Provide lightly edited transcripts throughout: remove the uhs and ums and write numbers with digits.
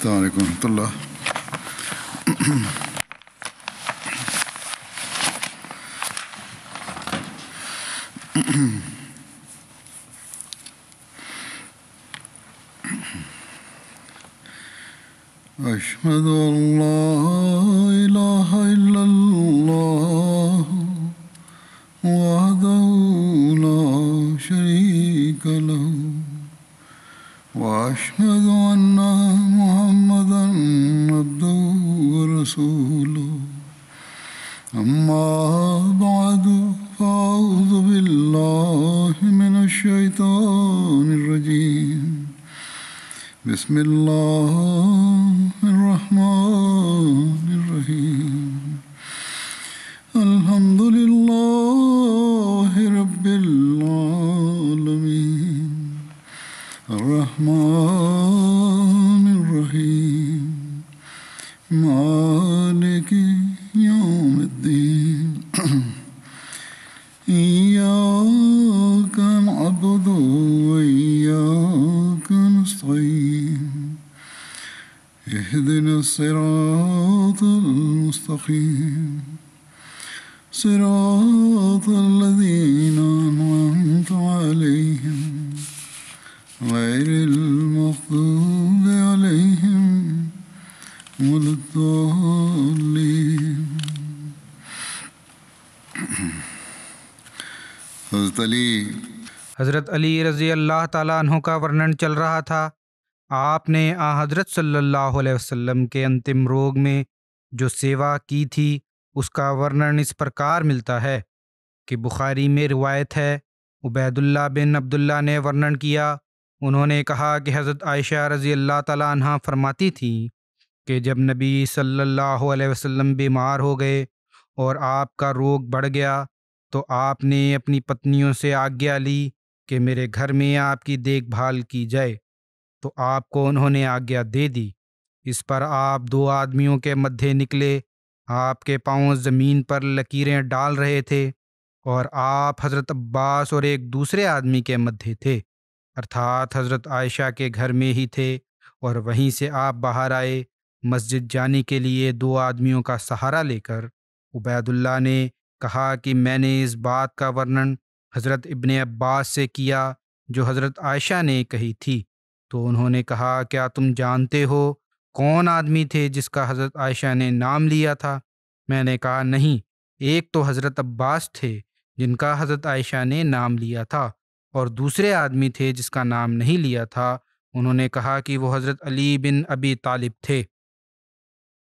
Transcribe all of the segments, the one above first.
السلام علیکم ورحمۃ اللہ۔ اشہد ان لا الہ الا اللہ وحدہ لا شریک لہ واشہد ان محمدا عبدہ ورسولہ اما بعد فاعوذ باللہ من الشیطان الرجیم بسم اللہ الرحمن الرحیم الحمد للہ رب العالمین الرحمن الرحیم مالک یوم الدین ایاک نعبد وایاک نستعین اہدنا الصراط المستقیم صراط الذین انعمت علیہم غیر المغضوب علیہم ولا الضالین۔ حضرت علی رضی اللہ تعالیٰ عنہ کا ورنن چل رہا تھا۔ آپ نے حضرت صلی اللہ علیہ وسلم کے انتم روگ میں جو سیوا کی تھی اس کا ورنن اس پرکار ملتا ہے کہ بخاری میں روایت ہے، عبید اللہ بن عبداللہ نے ورنن کیا، انہوں نے کہا کہ حضرت عائشہ رضی اللہ تعالیٰ عنہ فرماتی تھیں کہ جب نبی صلی اللہ علیہ وسلم بیمار ہو گئے اور آپ کا روگ بڑھ گیا تو آپ نے اپنی پتنیوں سے آگیا لی کہ میرے گھر میں آپ کی دیکھ بھال کی جائے، تو آپ کو انہوں نے آگیا دے دی۔ اس پر آپ دو آدمیوں کے مدھے نکلے، آپ کے پاؤں زمین پر لکیریں ڈال رہے تھے اور آپ حضرت عباس اور ایک دوسرے آدمی کے مدھے تھے، ارتھات حضرت عائشہ کے گھر میں ہی تھے، اور وہیں سے آپ باہر آئے مسجد جانے کے لیے دو آدمیوں کا سہارا لے کر۔ عبید اللہ نے کہا کہ میں نے اس بات کا ورنن حضرت ابن عباس سے کیا جو حضرت عائشہ نے کہی تھی، تو انہوں نے کہا کیا تم جانتے ہو کون آدمی تھے جس کا حضرت عائشہ نے نام لیا تھا؟ میں نے کہا نہیں، ایک تو حضرت عباس تھے جن کا حضرت عائشہ نے نام لیا تھا، اور دوسرے آدمی تھے جس کا نام نہیں لیا تھا۔ انہوں نے کہا کہ وہ حضرت علی بن ابی طالب تھے۔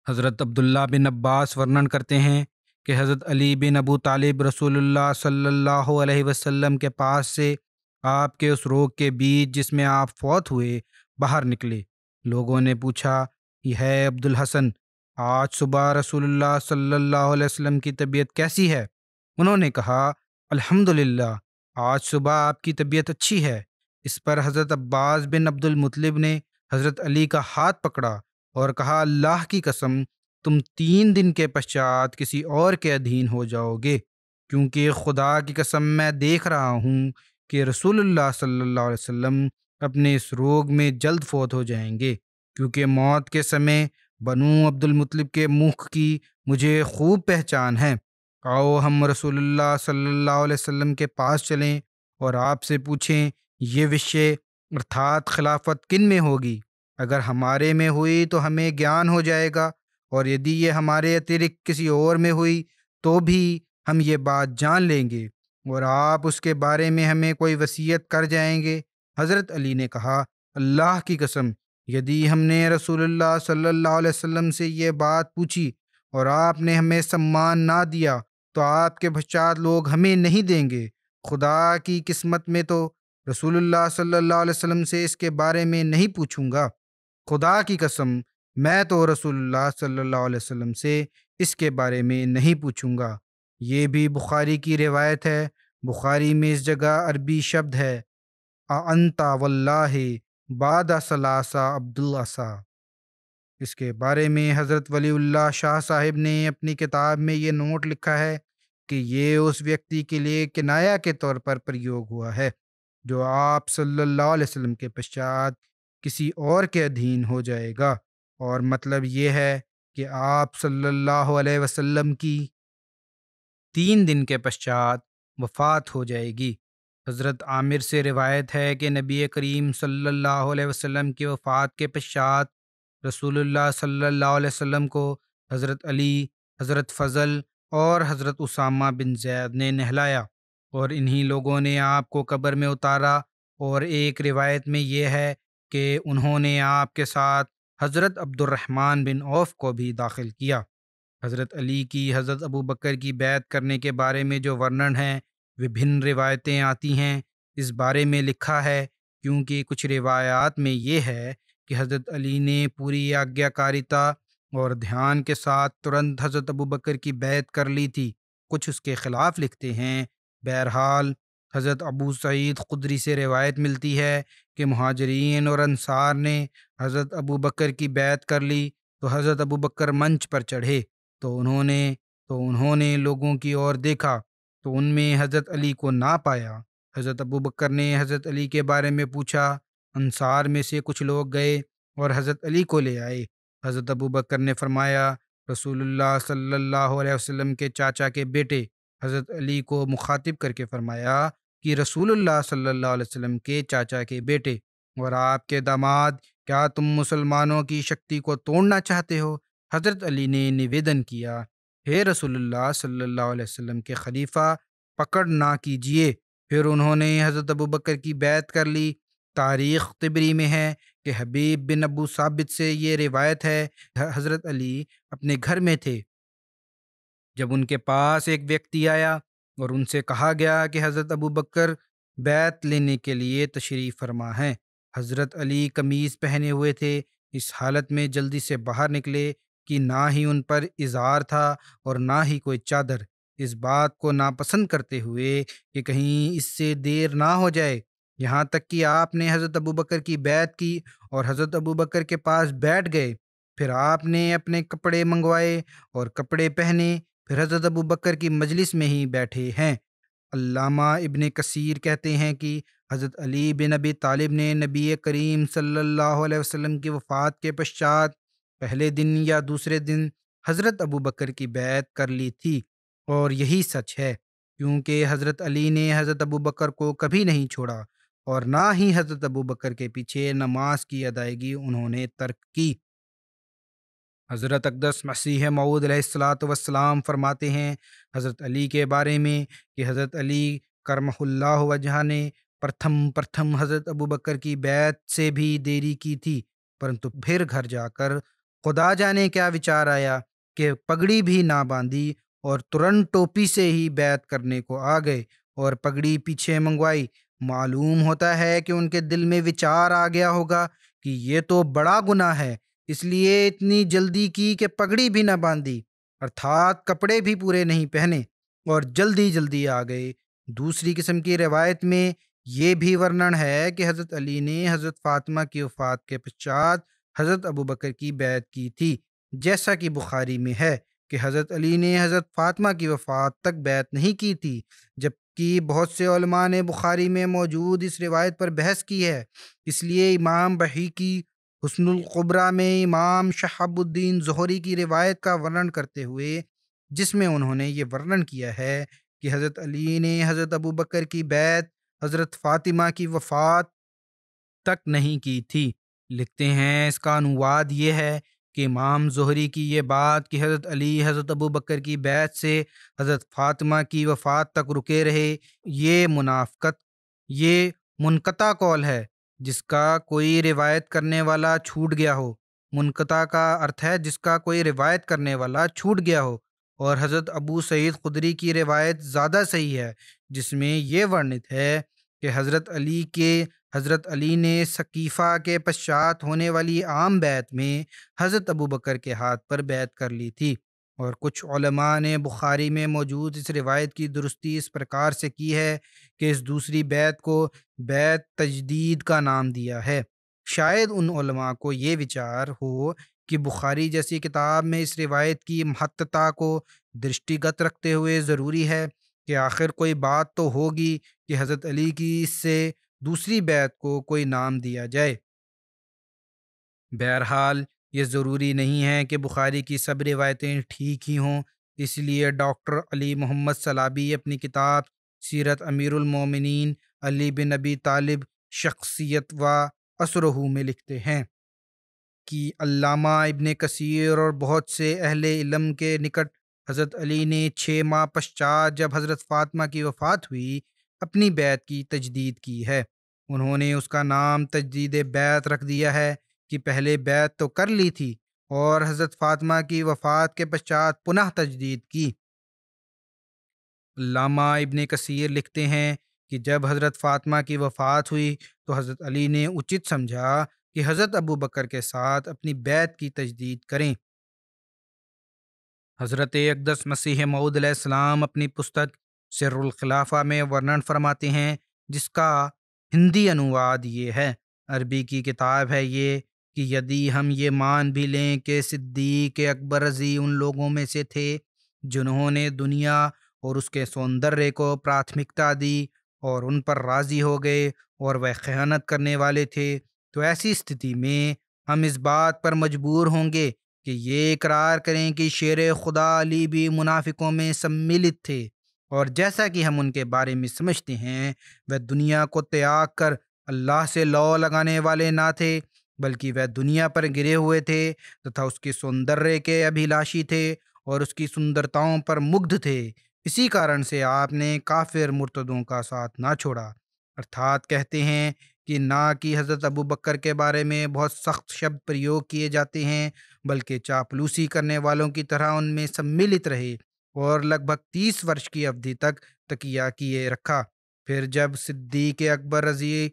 حضرت عبداللہ بن عباس ورنن کرتے ہیں کہ حضرت علی بن ابو طالب رسول اللہ صلی اللہ علیہ وسلم کے پاس سے آپ کے اس روگ کے بیچ جس میں آپ فوت ہوئے باہر نکلے۔ لوگوں نے پوچھا، یہ ہے عبد الحسن، آج صبح رسول اللہ صلی اللہ علیہ وسلم کی طبیعت کیسی ہے؟ انہوں نے کہا الحمدللہ، آج صبح آپ کی طبیعت اچھی ہے۔ اس پر حضرت عباس بن عبد المطلب نے حضرت علی کا ہاتھ پکڑا اور کہا اللہ کی قسم تم 3 دن کے پشچات کسی اور کے ادھین ہو جاؤ گے، کیونکہ خدا کی قسم میں دیکھ رہا ہوں کہ رسول اللہ صلی اللہ علیہ وسلم اپنے اس روگ میں جلد فوت ہو جائیں گے، کیونکہ موت کے سمے بنو عبد المطلب کے منہ کی مجھے خوب پہچان ہے۔ آؤ ہم رسول اللہ صلی اللہ علیہ وسلم کے پاس چلیں اور آپ سے پوچھیں یہ وشے ارتھات خلافت کن میں ہوگی؟ اگر ہمارے میں ہوئی تو ہمیں گیان ہو جائے گا، اور یدی یہ ہمارے اترکت کسی اور میں ہوئی تو بھی ہم یہ بات جان لیں گے، اور آپ اس کے بارے میں ہمیں کوئی وصیت کر جائیں گے۔ حضرت علی نے کہا اللہ کی قسم یدی ہم نے رسول اللہ صلی اللہ علیہ وسلم سے یہ بات پوچھی اور آپ نے ہمیں سمان نہ دیا تو آپ کے پشچات لوگ ہمیں نہیں دیں گے۔ خدا کی قسمت میں تو رسول اللہ صلی اللہ علیہ وسلم سے اس کے بارے میں نہیں پوچھوں گا، خدا کی قسم میں تو رسول اللہ صلی اللہ علیہ وسلم سے اس کے بارے میں نہیں پوچھوں گا۔ یہ بھی بخاری کی روایت ہے۔ بخاری میں اس جگہ عربی شبد ہے انت واللہ بعد ثلاثہ عبدالعصا۔ اس کے بارے میں حضرت ولی اللہ شاہ صاحب نے اپنی کتاب میں یہ نوٹ لکھا ہے کہ یہ اس ویکتی کے لیے کنایا کے طور پر پریوگ ہوا ہے جو آپ صلی اللہ علیہ وسلم کے پشچات کسی اور کے ادھین ہو جائے گا۔ اور مطلب یہ ہے کہ آپ صلی اللہ علیہ وسلم کی 3 دن کے پشچات وفات ہو جائے گی۔ حضرت عامر سے روایت ہے کہ نبی کریم صلی اللہ علیہ وسلم کی وفات کے پشچات رسول اللہ صلی اللہ علیہ وسلم کو حضرت علی، حضرت فضل اور حضرت اسامہ بن زید نے نہلایا، اور انہی لوگوں نے آپ کو قبر میں اتارا، اور ایک روایت میں یہ ہے کہ انہوں نے آپ کے ساتھ حضرت عبد الرحمن بن عوف کو بھی داخل کیا۔ حضرت علی کی حضرت ابو بکر کی بیعت کرنے کے بارے میں جو ورنن ہیں وبھن روایتیں آتی ہیں۔ اس بارے میں لکھا ہے کیونکہ کچھ روایات میں یہ ہے کہ حضرت علی نے پوری آگیا کاریتا اور دھیان کے ساتھ ترنت حضرت ابو بکر کی بیعت کر لی تھی، کچھ اس کے خلاف لکھتے ہیں۔ بہرحال حضرت ابو سعید خدری سے روایت ملتی ہے کہ مہاجرین اور انصار نے حضرت ابو بکر کی بیعت کر لی تو حضرت ابو بکر منچ پر چڑھے تو انہوں نے لوگوں کی اور دیکھا تو ان میں حضرت علی کو نہ پایا۔ حضرت ابو بکر نے حضرت علی کے بارے میں پوچھا، انصار میں سے کچھ لوگ گئے اور حضرت علی کو لے آئے۔ حضرت ابو بکر نے فرمایا، رسول اللہ صلی اللہ علیہ وسلم کے چاچا کے بیٹے۔ حضرت علی کو مخاطب کر کے فرمایا کہ رسول اللہ صلی اللہ علیہ وسلم کے چاچا کے بیٹے اور آپ کے داماد، کیا تم مسلمانوں کی شکتی کو توڑنا چاہتے ہو؟ حضرت علی نے نویدن کیا، ہے رسول اللہ صلی اللہ علیہ وسلم کے خلیفہ، پکڑ نہ کیجیے۔ پھر انہوں نے حضرت ابو بکر کی بیعت کر لی۔ تاریخ طبری میں ہے کہ حبیب بن ابو ثابت سے یہ روایت ہے، حضرت علی اپنے گھر میں تھے جب ان کے پاس ایک ویکتی آیا اور ان سے کہا گیا کہ حضرت ابو بکر بیعت لینے کے لیے تشریف فرما ہیں۔ حضرت علی قمیض پہنے ہوئے تھے، اس حالت میں جلدی سے باہر نکلے کہ نہ ہی ان پر ازار تھا اور نہ ہی کوئی چادر، اس بات کو ناپسند کرتے ہوئے کہ کہیں اس سے دیر نہ ہو جائے، یہاں تک کہ آپ نے حضرت ابو بکر کی بیعت کی اور حضرت ابو بکر کے پاس بیٹھ گئے۔ پھر آپ نے اپنے کپڑے منگوائے اور کپڑے پہنے، پھر حضرت ابو بکر کی مجلس میں ہی بیٹھے ہیں۔ علامہ ابن کثیر کہتے ہیں کہ حضرت علی بن ابی طالب نے نبی کریم صلی اللہ علیہ وسلم کی وفات کے پشچات پہلے دن یا دوسرے دن حضرت ابو بکر کی بیعت کر لی تھی، اور یہی سچ ہے کیونکہ حضرت علی نے حضرت ابو بکر کو کبھی نہیں چھوڑا اور نہ ہی حضرت ابو بکر کے پیچھے نماز کی ادائیگی انہوں نے ترک کی۔ حضرت اقدس مسیح موعود علیہ الصلاۃ والسلام فرماتے ہیں حضرت علی کے بارے میں کہ حضرت علی کرمہ اللہ وجہ نے پرتھم حضرت ابو بکر کی بیعت سے بھی دیری کی تھی، پرنتو پھر گھر جا کر خدا جانے کیا وچار آیا کہ پگڑی بھی نہ باندھی اور ترنت ٹوپی سے ہی بیعت کرنے کو آ گئے اور پگڑی پیچھے منگوائی۔ معلوم ہوتا ہے کہ ان کے دل میں وچار آ گیا ہوگا کہ یہ تو بڑا گناہ ہے، اس لیے اتنی جلدی کی کہ پگڑی بھی نہ باندھی، ارتھات کپڑے بھی پورے نہیں پہنے اور جلدی جلدی آ گئے۔ دوسری قسم کی روایت میں یہ بھی ورنن ہے کہ حضرت علی نے حضرت فاطمہ کی وفات کے پشچات حضرت ابو بکر کی بیعت کی تھی، جیسا کہ بخاری میں ہے کہ حضرت علی نے حضرت فاطمہ کی وفات تک بیعت نہیں کی تھی، جبکہ بہت سے علماء نے بخاری میں موجود اس روایت پر بحث کی ہے۔ اس لیے امام بحی کی حسن القبرہ میں امام شہاب الدین ظہری کی روایت کا ورنن کرتے ہوئے، جس میں انہوں نے یہ ورنن کیا ہے کہ حضرت علی نے حضرت ابو بکر کی بیعت حضرت فاطمہ کی وفات تک نہیں کی تھی، لکھتے ہیں اس کا انواد یہ ہے کہ امام ظہری کی یہ بات کہ حضرت علی حضرت ابو بکر کی بیعت سے حضرت فاطمہ کی وفات تک رکے رہے، یہ منقطع قول ہے جس کا کوئی روایت کرنے والا چھوٹ گیا ہو۔ منقطع کا ارتھ ہے جس کا کوئی روایت کرنے والا چھوٹ گیا ہو، اور حضرت ابو سعید خدری کی روایت زیادہ صحیح ہے جس میں یہ ورنت ہے کہ حضرت علی نے ثقیفہ کے پشچات ہونے والی عام بیعت میں حضرت ابو بکر کے ہاتھ پر بیعت کر لی تھی، اور کچھ علماء نے بخاری میں موجود اس روایت کی درستی اس پرکار سے کی ہے کہ اس دوسری بیعت کو بیعت تجدید کا نام دیا ہے۔ شاید ان علماء کو یہ وچار ہو کہ بخاری جیسی کتاب میں اس روایت کی مہتتا کو درشٹیگت رکھتے ہوئے ضروری ہے کہ آخر کوئی بات تو ہوگی کہ حضرت علی کی اس سے دوسری بیعت کو کوئی نام دیا جائے۔ بہرحال یہ ضروری نہیں ہے کہ بخاری کی سب روایتیں ٹھیک ہی ہوں، اس لیے ڈاکٹر علی محمد سلابی اپنی کتاب سیرت امیر المومنین علی بن ابی طالب شخصیت و اثرہ میں لکھتے ہیں کہ علامہ ابن کثیر اور بہت سے اہل علم کے نکٹ حضرت علی نے 6 ماہ پشچات جب حضرت فاطمہ کی وفات ہوئی اپنی بیعت کی تجدید کی ہے۔ انہوں نے اس کا نام تجدید بیعت رکھ دیا ہے کہ پہلے بیعت تو کر لی تھی اور حضرت فاطمہ کی وفات کے پشچات پنہ تجدید کی۔ علامہ ابن کثیر لکھتے ہیں کہ جب حضرت فاطمہ کی وفات ہوئی تو حضرت علی نے اچت سمجھا کہ حضرت ابو بکر کے ساتھ اپنی بیعت کی تجدید کریں۔ حضرت اقدس مسیح موعود علیہ السلام اپنی پستک سر الخلافہ میں ورنن فرماتے ہیں، جس کا ہندی انواد یہ ہے۔ عربی کی کتاب ہے یہ کہ یدی ہم یہ مان بھی لیں کہ صدیق اکبر رضی ان لوگوں میں سے تھے جنہوں نے دنیا اور اس کے سوندرے کو پراتھمکتا دی اور ان پر راضی ہو گئے اور وہ خیانت کرنے والے تھے، تو ایسی استھتی میں ہم اس بات پر مجبور ہوں گے کہ یہ اقرار کریں کہ شیر خدا علی بھی منافقوں میں سملت تھے، اور جیسا کہ ہم ان کے بارے میں سمجھتے ہیں وہ دنیا کو تیاگ کر اللہ سے لو لگانے والے نہ تھے، بلکہ وہ دنیا پر گرے ہوئے تھے تتھا اس کے سوندرے کے ابھیلاشی تھے اور اس کی سندرتاؤں پر مگدھ تھے۔ اسی کارن سے آپ نے کافر مرتدوں کا ساتھ نہ چھوڑا، ارتھات کہتے ہیں کہ نہ کہ حضرت ابو بکر کے بارے میں بہت سخت شبد پریوگ کیے جاتے ہیں، بلکہ چاپلوسی کرنے والوں کی طرح ان میں سملت رہے اور لگ بھگ 30 ورش کی اودھی تک تقیہ کیے رکھا۔ پھر جب صدیق اکبر رضی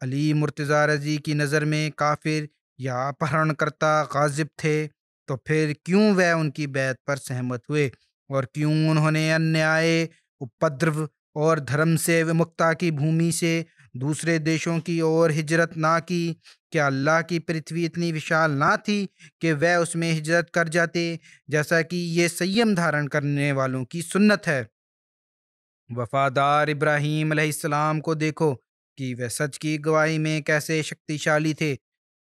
علی مرتضیٰ رضی کی نظر میں کافر یا اپہرن کرتا غاضب تھے، تو پھر کیوں وہ ان کی بیعت پر سہمت ہوئے، اور کیوں انہوں نے انیائے اپدرو اور دھرم سے ومکتا کی بھومی سے دوسرے دیشوں کی اور ہجرت نہ کی؟ کیا اللہ کی پرتھوی اتنی وشال نہ تھی کہ وہ اس میں ہجرت کر جاتے، جیسا کہ یہ سیم دھارن کرنے والوں کی سنت ہے؟ وفادار ابراہیم علیہ السلام کو دیکھو کہ وہ سچ کی گواہی میں کیسے شکتیشالی تھے۔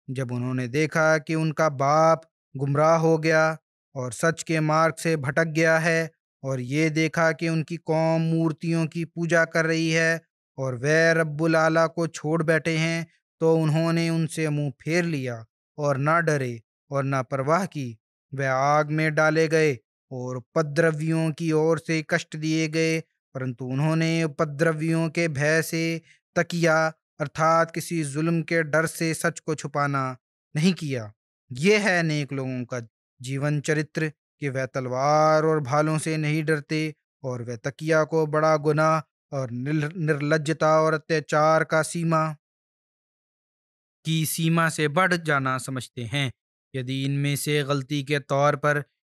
جب انہوں نے دیکھا کہ ان کا باپ گمراہ ہو گیا اور سچ کے مارگ سے بھٹک گیا ہے، اور یہ دیکھا کہ ان کی قوم مورتیوں کی پوجا کر رہی ہے اور وہ رب العلیٰ کو چھوڑ بیٹھے ہیں، تو انہوں نے ان سے منہ پھیر لیا اور نہ ڈرے اور نہ پرواہ کی۔ وہ آگ میں ڈالے گئے اور اپدرویوں کی اور سے کشٹ دیے گئے، پرنتو انہوں نے اپدرویوں کے بھے سے تقیہ ارتھات کسی ظلم کے ڈر سے سچ کو چھپانا نہیں کیا۔ یہ ہے نیک لوگوں کا جیون چرتر کہ وہ تلوار اور بھالوں سے نہیں ڈرتے، اور وہ تقیہ کو بڑا گناہ اور نرلجتا اور اتیاچار کی سیما سے بڑھ جانا سمجھتے ہیں۔ یدی ان میں سے غلطی کے طور پر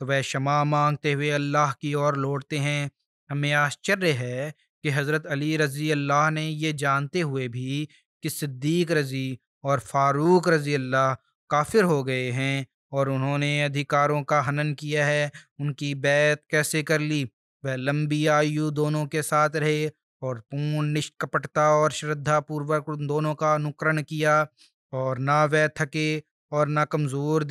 تو وہ شمع مانگتے ہوئے اللہ کی اور لوٹتے ہیں۔ ہمیں آشچریہ ہے کہ حضرت علی رضی اللہ نے یہ جانتے ہوئے بھی کہ صدیق رضی اور فاروق رضی اللہ کافر ہو گئے ہیں اور انہوں نے ادھیکاروں کا ہنن کیا ہے، ان کی بیعت کیسے کر لی۔ وہ لمبی آیو دونوں کے ساتھ رہے اور پورن نشکپٹتا اور شردھا پوروک ان دونوں کا انوکرن کیا، اور نہ وہ تھکے اور نہ کمزوری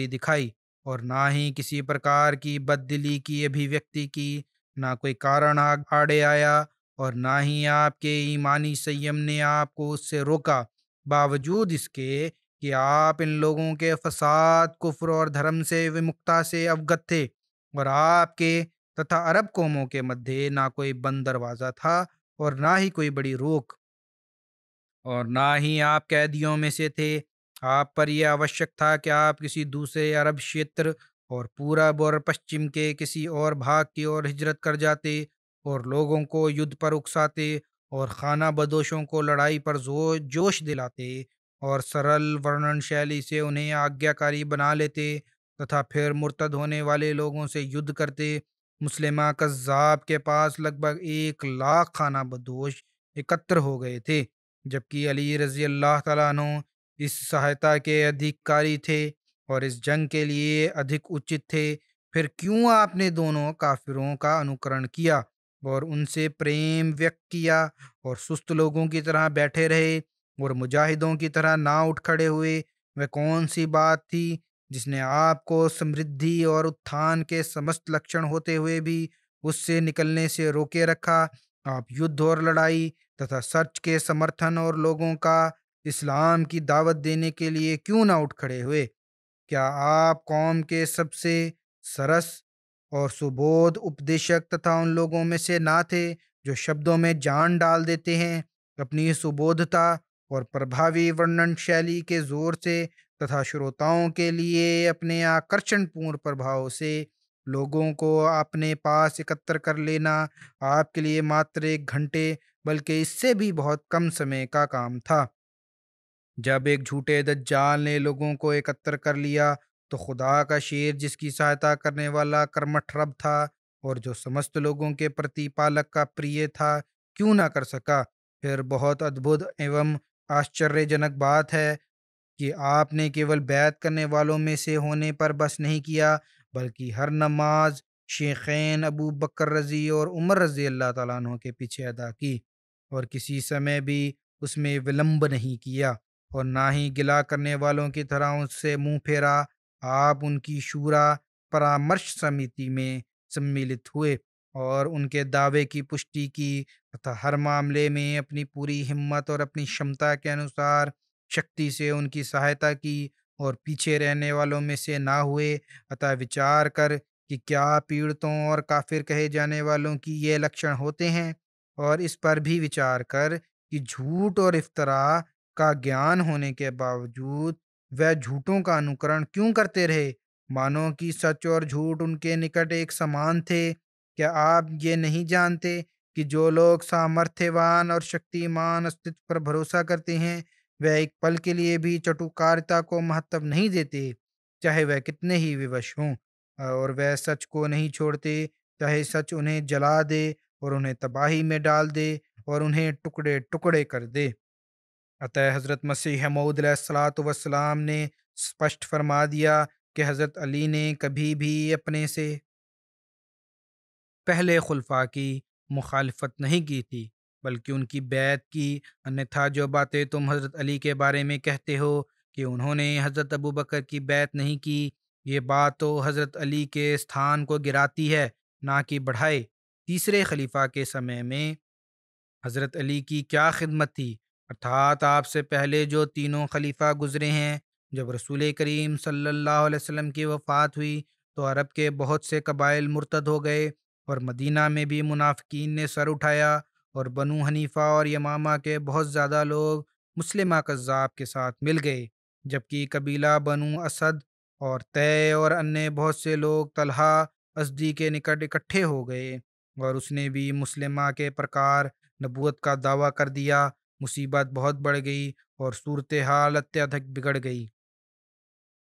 دکھائی اور نہ ہی کسی پرکار کی بد دلی کی ابھیویکتی کی، نہ کوئی کارن آڑے آیا اور نہ ہی آپ کے ایمانی سیم نے آپ کو اس سے روکا، باوجود اس کے کہ آپ ان لوگوں کے فساد، کفر اور دھرم سے ومکتا سے اوگت تھے، اور آپ کے تتھا عرب قوموں کے مدھے نہ کوئی بند دروازہ تھا اور نہ ہی کوئی بڑی روک، اور نہ ہی آپ قیدیوں میں سے تھے۔ آپ پر یہ آوشک تھا کہ آپ کسی دوسرے عرب شیتر اور پورب اور پشچم کے کسی اور بھاگ کی اور ہجرت کر جاتے اور لوگوں کو یدھ پر اکساتے اور خانہ بدوشوں کو لڑائی پر جوش دلاتے اور سرل ورنن شیلی سے انہیں آگیاکاری بنا لیتے تتھا پھر مرتد ہونے والے لوگوں سے یدھ کرتے۔ مسلمہ کذاب کے پاس لگ بھگ 1,00,000 خانہ بدوش اکتر ہو گئے تھے، جبکہ علی رضی اللہ تعالیٰ عنہ اس سہایتا کے ادھیکاری تھے اور اس جنگ کے لیے ادھک اچت تھے۔ پھر کیوں آپ نے دونوں کافروں کا انوکرن کیا اور ان سے پریم ویکت کیا اور سست لوگوں کی طرح بیٹھے رہے؟ اور مجاہدوں کی طرح نہ اٹھ کھڑے ہوئے؟ وہ کون سی بات تھی جس نے آپ کو سمردھی اور اتھان کے سمست لکشن ہوتے ہوئے بھی اس سے نکلنے سے روکے رکھا؟ آپ یدھ اور لڑائی تتھا سچ کے سمرتھن اور لوگوں کا اسلام کی دعوت دینے کے لیے کیوں نہ اٹھ کھڑے ہوئے؟ کیا آپ قوم کے سب سے سرس اور سبودھ اپدیشک تتھا ان لوگوں میں سے نہ تھے جو شبدوں میں جان ڈال دیتے ہیں؟ اپنی سبودھتا اور پربھاوی ورنن شیلی کے زور سے تتھا شروتاؤں کے لیے اپنے آکرشن پورن پربھاؤ سے لوگوں کو اپنے پاس اکتر کر لینا آپ کے لیے ماتر 1 گھنٹے بلکہ اس سے بھی بہت کم سمے کا کام تھا۔ جب ایک جھوٹے دجال نے لوگوں کو اکتر کر لیا تو خدا کا شیر جس کی سہایتا کرنے والا کرمٹھ رب تھا اور جو سمست لوگوں کے پرتی پالک کا پریے تھا کیوں نہ کر سکا؟ پھر بہت ادبھت ایوم آشچر جنک بات ہے کہ آپ نے کیول بیعت کرنے والوں میں سے ہونے پر بس نہیں کیا بلکہ ہر نماز شیخین ابو بکر رضی اور عمر رضی اللہ تعالیٰ عنہ کے پیچھے ادا کی اور کسی سمے بھی اس میں ولمب نہیں کیا اور نہ ہی گلہ کرنے والوں کی طرح اس سے منہ پھیرا۔ آپ ان کی شورا پرامرش سمیتی میں سملت ہوئے اور ان کے دعوے کی پشٹی کی تھا ہر معاملے میں اپنی پوری ہمت اور اپنی شمتا کے انوسار شکتی سے ان کی سہایتا کی اور پیچھے رہنے والوں میں سے نہ ہوئے۔ عطا وچار کر کہ کیا پیڑتوں اور کافر کہے جانے والوں کی یہ لکشن ہوتے ہیں، اور اس پر بھی وچار کر کہ جھوٹ اور افطرا کا گیان ہونے کے باوجود وہ جھوٹوں کا انوکرن کیوں کرتے رہے، مانو کہ سچ اور جھوٹ ان کے نکٹ ایک سمان تھے۔ کیا آپ یہ نہیں جانتے کہ جو لوگ سامرتھیوان اور شکتیمان استھت پر بھروسہ کرتے ہیں وہ ایک پل کے لیے بھی چٹوکارتا کو مہتو نہیں دیتے، چاہے وہ کتنے ہی ووش ہوں، اور وہ سچ کو نہیں چھوڑتے چاہے سچ انہیں جلا دے اور انہیں تباہی میں ڈال دے اور انہیں ٹکڑے ٹکڑے کر دے۔ عطا حضرت مسیح موعود علیہ الصلوۃ والسلام نے اسپشٹ فرما دیا کہ حضرت علی نے کبھی بھی اپنے سے پہلے خلفاء کی مخالفت نہیں کی تھی بلکہ ان کی بیعت کی، انیتھا جو باتیں تم حضرت علی کے بارے میں کہتے ہو کہ انہوں نے حضرت ابو بکر کی بیعت نہیں کی، یہ بات تو حضرت علی کے استھان کو گراتی ہے نہ کہ بڑھائے۔ تیسرے خلیفہ کے سمے میں حضرت علی کی کیا خدمت تھی، ارتھات آپ سے پہلے جو تینوں خلیفہ گزرے ہیں؟ جب رسول کریم صلی اللہ علیہ وسلم کی وفات ہوئی تو عرب کے بہت سے قبائل مرتد ہو گئے اور مدینہ میں بھی منافقین نے سر اٹھایا اور بنو حنیفہ اور یمامہ کے بہت زیادہ لوگ مسلمہ کذاب کے ساتھ مل گئے، جبکہ قبیلہ بنو اسد اور طے اور انیہ بہت سے لوگ طلحہ ازدی کے نکٹ اکٹھے ہو گئے اور اس نے بھی مسلمہ کے پرکار نبوت کا دعویٰ کر دیا۔ مصیبت بہت بڑھ گئی اور صورتحال اتیادک بگڑ گئی۔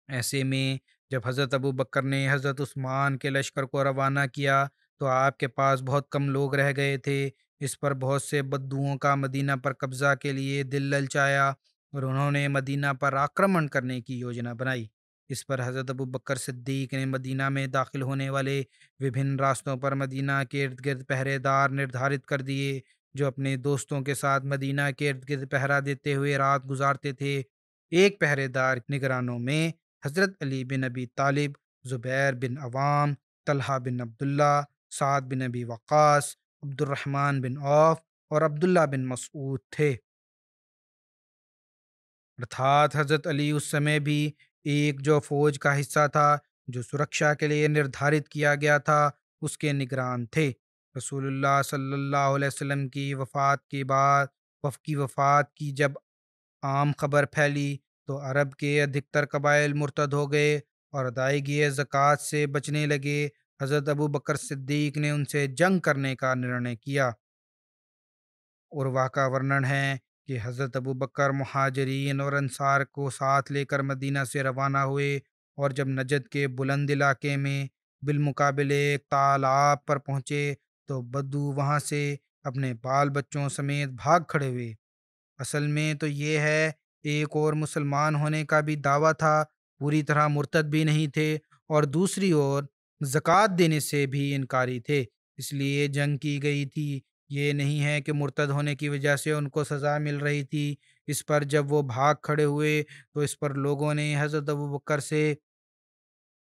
ایسے میں جب حضرت ابو بکر نے حضرت عثمان کے لشکر کو روانہ کیا تو آپ کے پاس بہت کم لوگ رہ گئے تھے۔ اس پر بہت سے بدوؤں کا مدینہ پر قبضہ کے لیے دل للچایا اور انہوں نے مدینہ پر آکرمن کرنے کی یوجنا بنائی۔ اس پر حضرت ابو بکر صدیق نے مدینہ میں داخل ہونے والے وبھن راستوں پر مدینہ کے ارد گرد پہرے دار نردھارت کر دیے جو اپنے دوستوں کے ساتھ مدینہ کے ارد گرد پہرا دیتے ہوئے رات گزارتے تھے۔ ایک پہرے دار نگرانوں میں حضرت علی بن ابی طالب، زبیر بن عوام، طلحہ بن عبداللہ، سعد بن ابی وقاص، عبد الرحمن بن عوف اور عبداللہ بن مسعود تھے۔ ارتھات حضرت علی اس سمے بھی ایک جو فوج کا حصہ تھا جو سرکشا کے لیے نردھارت کیا گیا تھا اس کے نگران تھے۔ رسول اللہ صلی اللہ علیہ وسلم کی وفات کے بعد وفات کی جب عام خبر پھیلی تو عرب کے ادھکتر قبائل مرتد ہو گئے اور ادائیگی زکوٰۃ سے بچنے لگے۔ حضرت ابو بکر صدیق نے ان سے جنگ کرنے کا نرنے کیا۔ عروہ کا ورنن ہے کہ حضرت ابو بکر مہاجرین اور انصار کو ساتھ لے کر مدینہ سے روانہ ہوئے اور جب نجد کے بلند علاقے میں بالمقابل ایک تالاب پر پہنچے تو بدو وہاں سے اپنے بال بچوں سمیت بھاگ کھڑے ہوئے۔ اصل میں تو یہ ہے ایک اور مسلمان ہونے کا بھی دعویٰ تھا، پوری طرح مرتد بھی نہیں تھے، اور دوسری اور زکوٰۃ دینے سے بھی انکاری تھے، اس لیے جنگ کی گئی تھی۔ یہ نہیں ہے کہ مرتد ہونے کی وجہ سے ان کو سزا مل رہی تھی۔ اس پر جب وہ بھاگ کھڑے ہوئے تو اس پر لوگوں نے حضرت ابوبکر سے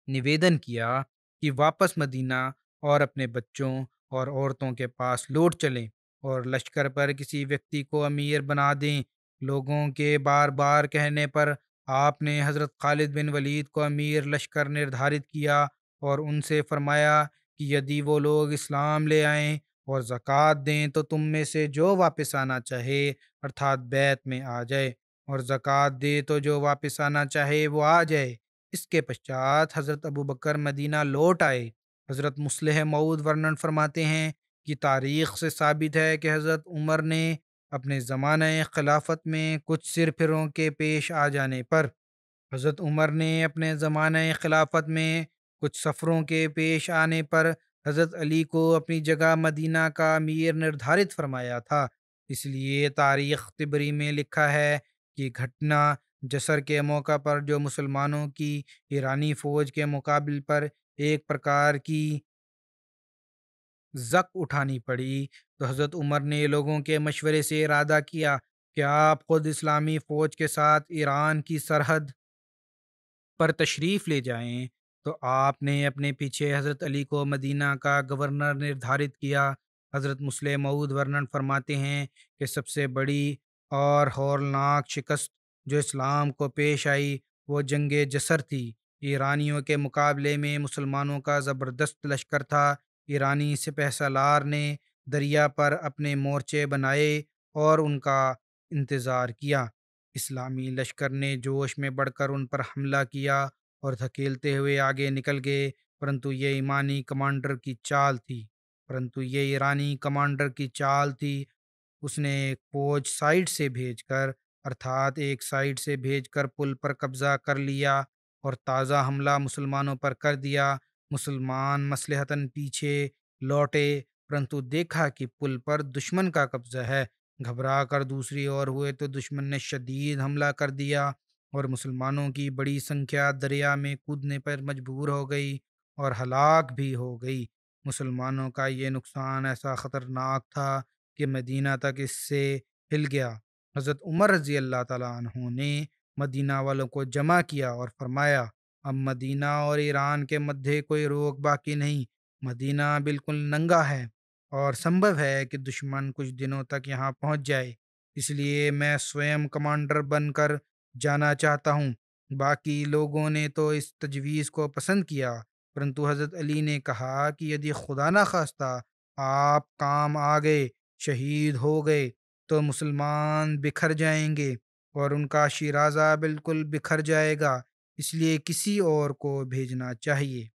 نویدن کیا کہ واپس مدینہ اور اپنے بچوں اور عورتوں کے پاس لوٹ چلیں اور لشکر پر کسی ویکتی کو امیر بنا دیں۔ لوگوں کے بار بار کہنے پر آپ نے حضرت خالد بن ولید کو امیر لشکر نردھارت کیا اور ان سے فرمایا کہ یدی وہ لوگ اسلام لے آئیں اور زکوٰۃ دیں تو تم میں سے جو واپس آنا چاہے ارتھات بیت میں آ جائے، اور زکوٰۃ دے تو جو واپس آنا چاہے وہ آ جائے۔ اس کے پشچات حضرت ابوبکر مدینہ لوٹ آئے۔ حضرت مصلح موعود ورنن فرماتے ہیں کہ تاریخ سے ثابت ہے کہ حضرت عمر نے اپنے زمانہ خلافت میں کچھ سر پھروں کے پیش آ جانے پر کچھ سفروں کے پیش آنے پر حضرت علی کو اپنی جگہ مدینہ کا امیر نردھارت فرمایا تھا۔ اس لیے تاریخ طبری میں لکھا ہے کہ گھٹنا جسر کے موقع پر جو مسلمانوں کی ایرانی فوج کے مقابل پر ایک پرکار کی زک اٹھانی پڑی تو حضرت عمر نے لوگوں کے مشورے سے ارادہ کیا کہ آپ خود اسلامی فوج کے ساتھ ایران کی سرحد پر تشریف لے جائیں، تو آپ نے اپنے پیچھے حضرت علی کو مدینہ کا گورنر نردھارت کیا۔ حضرت مصلح موعود ورنن فرماتے ہیں کہ سب سے بڑی اور ہولناک شکست جو اسلام کو پیش آئی وہ جنگ جسر تھی۔ ایرانیوں کے مقابلے میں مسلمانوں کا زبردست لشکر تھا۔ ایرانی سپہ سالار نے دریا پر اپنے مورچے بنائے اور ان کا انتظار کیا۔ اسلامی لشکر نے جوش میں بڑھ کر ان پر حملہ کیا اور دھکیلتے ہوئے آگے نکل گئے، پرنتو یہ ایرانی کمانڈر کی چال تھی۔ اس نے ایک فوج ایک سائیڈ سے بھیج کر پل پر قبضہ کر لیا اور تازہ حملہ مسلمانوں پر کر دیا۔ مسلمان مصلحتاً پیچھے لوٹے، پرنتو دیکھا کہ پل پر دشمن کا قبضہ ہے۔ گھبرا کر دوسری اور ہوئے تو دشمن نے شدید حملہ کر دیا اور مسلمانوں کی بڑی سنکھیا دریا میں کودنے پر مجبور ہو گئی اور ہلاک بھی ہو گئی۔ مسلمانوں کا یہ نقصان ایسا خطرناک تھا کہ مدینہ تک اس سے ہل گیا۔ حضرت عمر رضی اللہ تعالیٰ عنہ نے مدینہ والوں کو جمع کیا اور فرمایا، اب مدینہ اور ایران کے مدھے کوئی روک باقی نہیں۔ مدینہ بالکل ننگا ہے اور سمبھو ہے کہ دشمن کچھ دنوں تک یہاں پہنچ جائے، اس لیے میں سوئم کمانڈر بن کر جانا چاہتا ہوں۔ باقی لوگوں نے تو اس تجویز کو پسند کیا، پرنتو حضرت علی نے کہا کہ یدی خدا نخواستہ آپ کام آ گئے، شہید ہو گئے تو مسلمان بکھر جائیں گے اور ان کا شیرازہ بالکل بکھر جائے گا، اس لیے کسی اور کو بھیجنا چاہیے،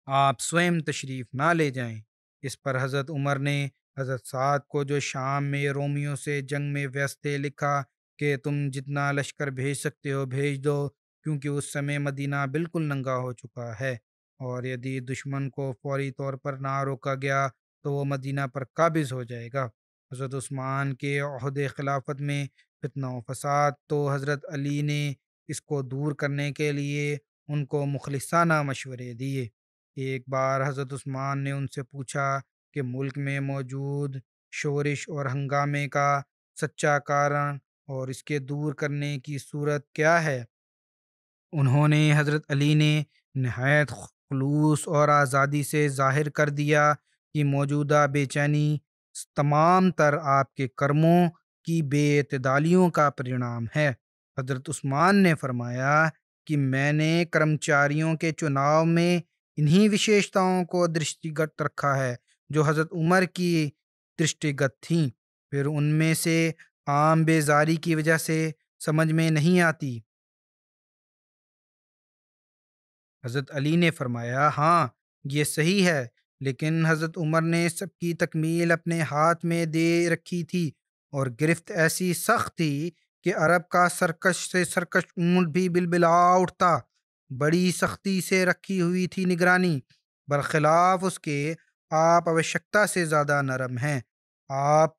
آپ سوئم تشریف نہ لے جائیں۔ اس پر حضرت عمر نے حضرت سعد کو جو شام میں رومیوں سے جنگ میں ویست تھے لکھا کہ تم جتنا لشکر بھیج سکتے ہو بھیج دو، کیونکہ اس سمے مدینہ بالکل ننگا ہو چکا ہے، اور یدی دشمن کو فوری طور پر نہ روکا گیا تو وہ مدینہ پر قابض ہو جائے گا۔ حضرت عثمان کے عہد خلافت میں فتنہ و فساد تو حضرت علی نے اس کو دور کرنے کے لیے ان کو مخلصانہ مشورے دیے۔ ایک بار حضرت عثمان نے ان سے پوچھا کہ ملک میں موجود شورش اور ہنگامے کا سچا کارن اور اس کے دور کرنے کی صورت کیا ہے؟ انہوں نے حضرت علی نے نہایت خلوص اور آزادی سے ظاہر کر دیا کہ موجودہ بے چینی تمام تر آپ کے کرموں کی بے اعتدالیوں کا پرینام ہے۔ حضرت عثمان نے فرمایا کہ میں نے کرمچاریوں کے چناؤ میں انہی وشیشتاؤں کو درشٹیگت رکھا ہے جو حضرت عمر کی درشٹیگت تھیں، پھر ان میں سے عام بیزاری کی وجہ سے سمجھ میں نہیں آتی۔ حضرت علی نے فرمایا، ہاں یہ صحیح ہے، لیکن حضرت عمر نے سب کی تکمیل اپنے ہاتھ میں دے رکھی تھی اور گرفت ایسی سخت تھی کہ عرب کا سرکش سے سرکش اونٹ بھی بلبلا اٹھتا۔ بڑی سختی سے رکھی ہوئی تھی نگرانی، برخلاف اس کے آپ آوشکتا سے زیادہ نرم ہیں۔ آپ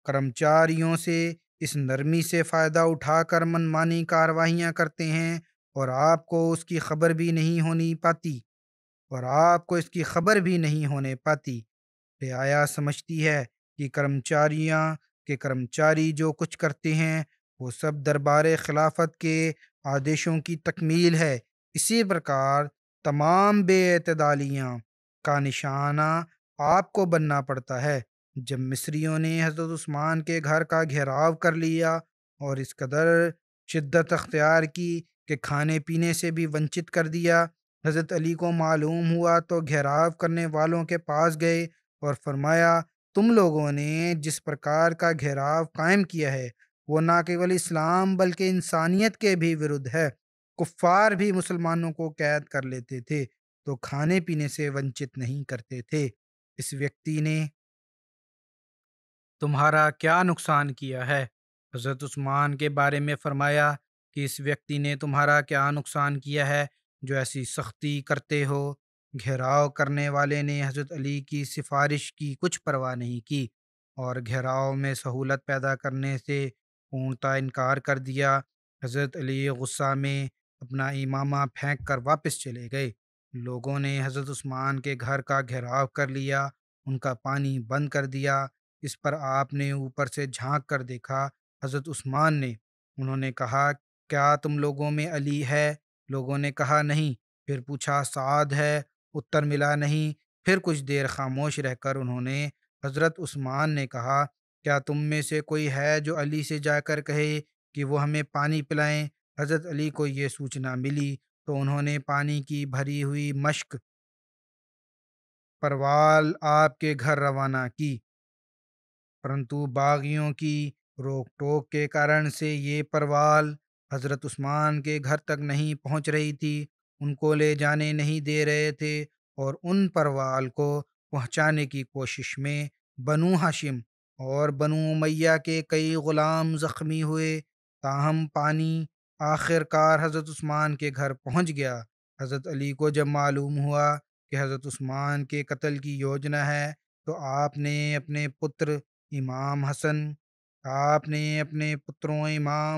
کرمچاریوں سے اس نرمی سے فائدہ اٹھا کر منمانی کارروائیاں کرتے ہیں اور آپ کو اس کی خبر بھی نہیں ہونے پاتی۔ رعایا سمجھتی ہے کہ کرمچاری جو کچھ کرتے ہیں وہ سب دربار خلافت کے آدیشوں کی تکمیل ہے۔ اسی پرکار تمام بے اعتدالیاں کا نشانہ آپ کو بننا پڑتا ہے۔ جب مصریوں نے حضرت عثمان کے گھر کا گھیراؤ کر لیا اور اس قدر شدت اختیار کی کہ کھانے پینے سے بھی ونچت کر دیا، حضرت علی کو معلوم ہوا تو گھیراؤ کرنے والوں کے پاس گئے اور فرمایا، تم لوگوں نے جس پرکار کا گھیراؤ قائم کیا ہے وہ نہ کیول اسلام بلکہ انسانیت کے بھی ورد ہے۔ کفار بھی مسلمانوں کو قید کر لیتے تھے تو کھانے پینے سے ونچت نہیں کرتے تھے۔ اس ویکتی نے تمہارا کیا نقصان کیا ہے؟ حضرت عثمان کے بارے میں فرمایا کہ اس ویکتی نے تمہارا کیا نقصان کیا ہے جو ایسی سختی کرتے ہو؟ گھیراؤ کرنے والے نے حضرت علی کی سفارش کی کچھ پرواہ نہیں کی اور گھیراؤ میں سہولت پیدا کرنے سے پورنتہ انکار کر دیا۔ حضرت علی غصہ میں اپنا امامہ پھینک کر واپس چلے گئے۔ لوگوں نے حضرت عثمان کے گھر کا گھیراؤ کر لیا، ان کا پانی بند کر دیا۔ اس پر آپ نے اوپر سے جھانک کر دیکھا، حضرت عثمان نے۔ انہوں نے کہا، کیا تم لوگوں میں علی ہے؟ لوگوں نے کہا نہیں۔ پھر پوچھا، سعد ہے؟ اتر ملا نہیں۔ پھر کچھ دیر خاموش رہ کر انہوں نے حضرت عثمان نے کہا، کیا تم میں سے کوئی ہے جو علی سے جا کر کہے کہ وہ ہمیں پانی پلائیں؟ حضرت علی کو یہ سوچنا ملی تو انہوں نے پانی کی بھری ہوئی مشک پروال آپ کے گھر روانہ کی، پرنتو باغیوں کی روک ٹوک کے کارن سے یہ پروال حضرت عثمان کے گھر تک نہیں پہنچ رہی تھی، ان کو لے جانے نہیں دے رہے تھے، اور ان پروال کو پہنچانے کی کوشش میں بنو ہاشم اور بنو امیہ کے کئی غلام زخمی ہوئے۔ تاہم پانی آخر کار حضرت عثمان کے گھر پہنچ گیا۔ حضرت علی کو جب معلوم ہوا کہ حضرت عثمان کے قتل کی یوجنا ہے تو آپ نے اپنے پتروں امام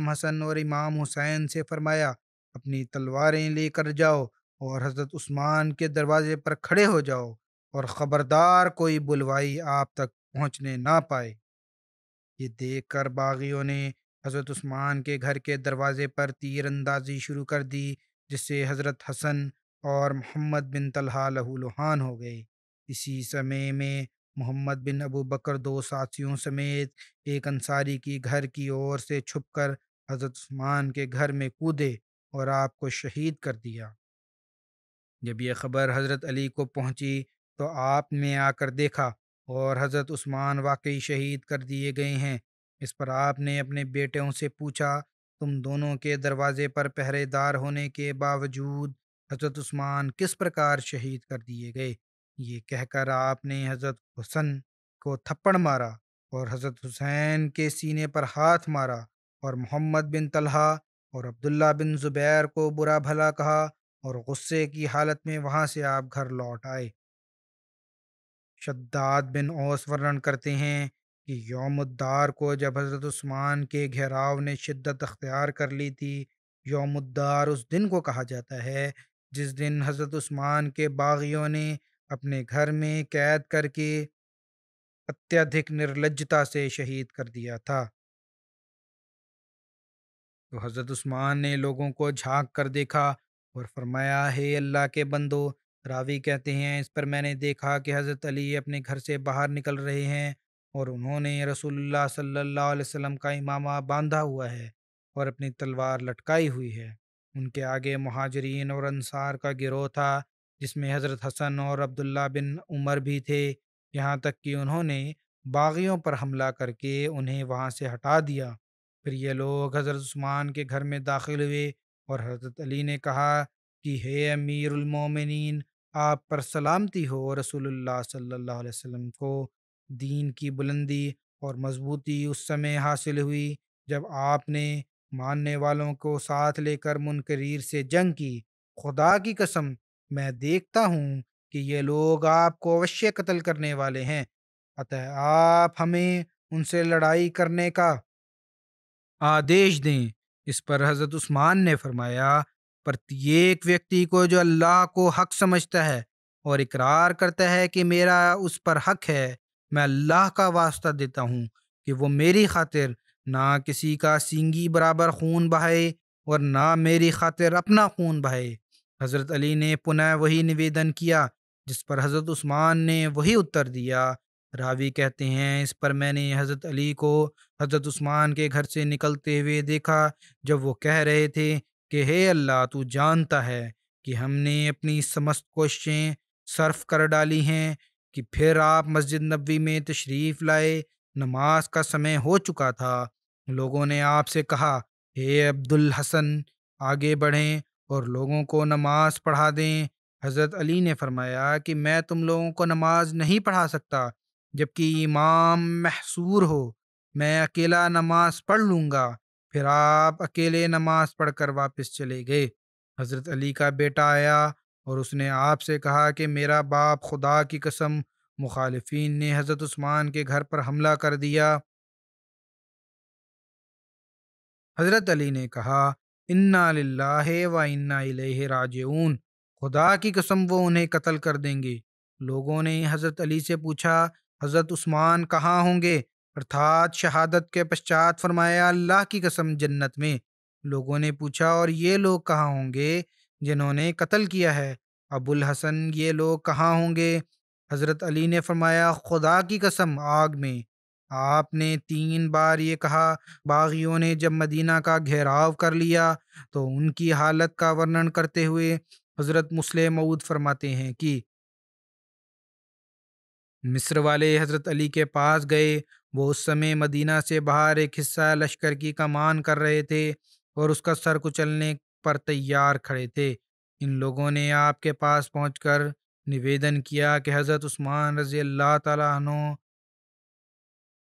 حسن اور امام حسین سے فرمایا، اپنی تلواریں لے کر جاؤ اور حضرت عثمان کے دروازے پر کھڑے ہو جاؤ، اور خبردار کوئی بلوائی آپ تک پہنچنے نہ پائے۔ یہ دیکھ کر باغیوں نے حضرت عثمان کے گھر کے دروازے پر تیر اندازی شروع کر دی، جس سے حضرت حسن اور محمد بن طلحہ لہو لہان ہو گئے۔ اسی سمے میں محمد بن ابو بکر دو ساتھیوں سمیت ایک انصاری کی گھر کی اور سے چھپ کر حضرت عثمان کے گھر میں کودے اور آپ کو شہید کر دیا۔ جب یہ خبر حضرت علی کو پہنچی تو آپ نے آ کر دیکھا اور حضرت عثمان واقعی شہید کر دیے گئے ہیں۔ اس پر آپ نے اپنے بیٹوں سے پوچھا، تم دونوں کے دروازے پر پہرے دار ہونے کے باوجود حضرت عثمان کس پرکار شہید کر دیے گئے؟ یہ کہہ کر آپ نے حضرت حسن کو تھپڑ مارا اور حضرت حسین کے سینے پر ہاتھ مارا، اور محمد بن طلحہ اور عبداللہ بن زبیر کو برا بھلا کہا، اور غصے کی حالت میں وہاں سے آپ گھر لوٹ آئے۔ شداد بن اوس ورنن کرتے ہیں کہ یوم الدار کو جب حضرت عثمان کے گھیراؤ نے شدت اختیار کر لی تھی، یوم الدار اس دن کو کہا جاتا ہے جس دن حضرت عثمان کے باغیوں نے اپنے گھر میں قید کر کے اتیادھک نرلجتا سے شہید کر دیا تھا۔ تو حضرت عثمان نے لوگوں کو جھانک کر دیکھا اور فرمایا، ہے اللہ کے بندو، راوی کہتے ہیں اس پر میں نے دیکھا کہ حضرت علی اپنے گھر سے باہر نکل رہے ہیں اور انہوں نے رسول اللہ صلی اللہ علیہ وسلم کا امامہ باندھا ہوا ہے اور اپنی تلوار لٹکائی ہوئی ہے۔ ان کے آگے مہاجرین اور انصار کا گروہ تھا جس میں حضرت حسن اور عبداللہ بن عمر بھی تھے، یہاں تک کہ انہوں نے باغیوں پر حملہ کر کے انہیں وہاں سے ہٹا دیا۔ پھر یہ لوگ حضرت عثمان کے گھر میں داخل ہوئے اور حضرت علی نے کہا کہ ہے امیر المومنین، آپ پر سلامتی ہو۔ رسول اللہ صلی اللہ علیہ وسلم کو دین کی بلندی اور مضبوطی اس سمے حاصل ہوئی جب آپ نے ماننے والوں کو ساتھ لے کر منکرین سے جنگ کی۔ خدا کی قسم، میں دیکھتا ہوں کہ یہ لوگ آپ کو اوشیہ قتل کرنے والے ہیں، اتہ آپ ہمیں ان سے لڑائی کرنے کا آدیش دیں۔ اس پر حضرت عثمان نے فرمایا، پرتیک ویکتی کو جو اللہ کو حق سمجھتا ہے اور اقرار کرتا ہے کہ میرا اس پر حق ہے، میں اللہ کا واسطہ دیتا ہوں کہ وہ میری خاطر نہ کسی کا سینگی برابر خون بہائے اور نہ میری خاطر اپنا خون بہائے۔ حضرت علی نے پنہ وہی نویدن کیا جس پر حضرت عثمان نے وہی اتر دیا۔ راوی کہتے ہیں اس پر میں نے حضرت علی کو حضرت عثمان کے گھر سے نکلتے ہوئے دیکھا جب وہ کہہ رہے تھے کہ ہے اللہ تو جانتا ہے کہ ہم نے اپنی سمست کوششیں صرف کر ڈالی ہیں کہ پھر آپ مسجد نبوی میں تشریف لائے۔ نماز کا سمے ہو چکا تھا۔ لوگوں نے آپ سے کہا اے عبد الحسن آگے بڑھیں اور لوگوں کو نماز پڑھا دیں۔ حضرت علی نے فرمایا کہ میں تم لوگوں کو نماز نہیں پڑھا سکتا جبکہ امام محصور ہو، میں اکیلا نماز پڑھ لوں گا۔ پھر آپ اکیلے نماز پڑھ کر واپس چلے گئے۔ حضرت علی کا بیٹا آیا اور اس نے آپ سے کہا کہ میرا باپ خدا کی قسم مخالفین نے حضرت عثمان کے گھر پر حملہ کر دیا۔ حضرت علی نے کہا انا للہ و انا الیہ راجعون، خدا کی قسم وہ انہیں قتل کر دیں گے۔ لوگوں نے حضرت علی سے پوچھا حضرت عثمان کہاں ہوں گے ارتھات شہادت کے پشچات؟ فرمایا اللہ کی قسم جنت میں۔ لوگوں نے پوچھا اور یہ لوگ کہاں ہوں گے جنہوں نے قتل کیا ہے؟ ابو الحسن یہ لوگ کہاں ہوں گے؟ حضرت علی نے فرمایا خدا کی قسم آگ میں۔ آپ نے 3 بار یہ کہا۔ باغیوں نے جب مدینہ کا گھیراؤ کر لیا تو ان کی حالت کا ورنن کرتے ہوئے حضرت مسلم موعود فرماتے ہیں کہ مصر والے حضرت علی کے پاس گئے۔ وہ اس سمے مدینہ سے باہر ایک حصہ لشکر کی کمان کر رہے تھے اور اس کا سر کچلنے پر تیار کھڑے تھے۔ ان لوگوں نے آپ کے پاس پہنچ کر نویدن کیا کہ حضرت عثمان رضی اللہ تعالیٰ عنہ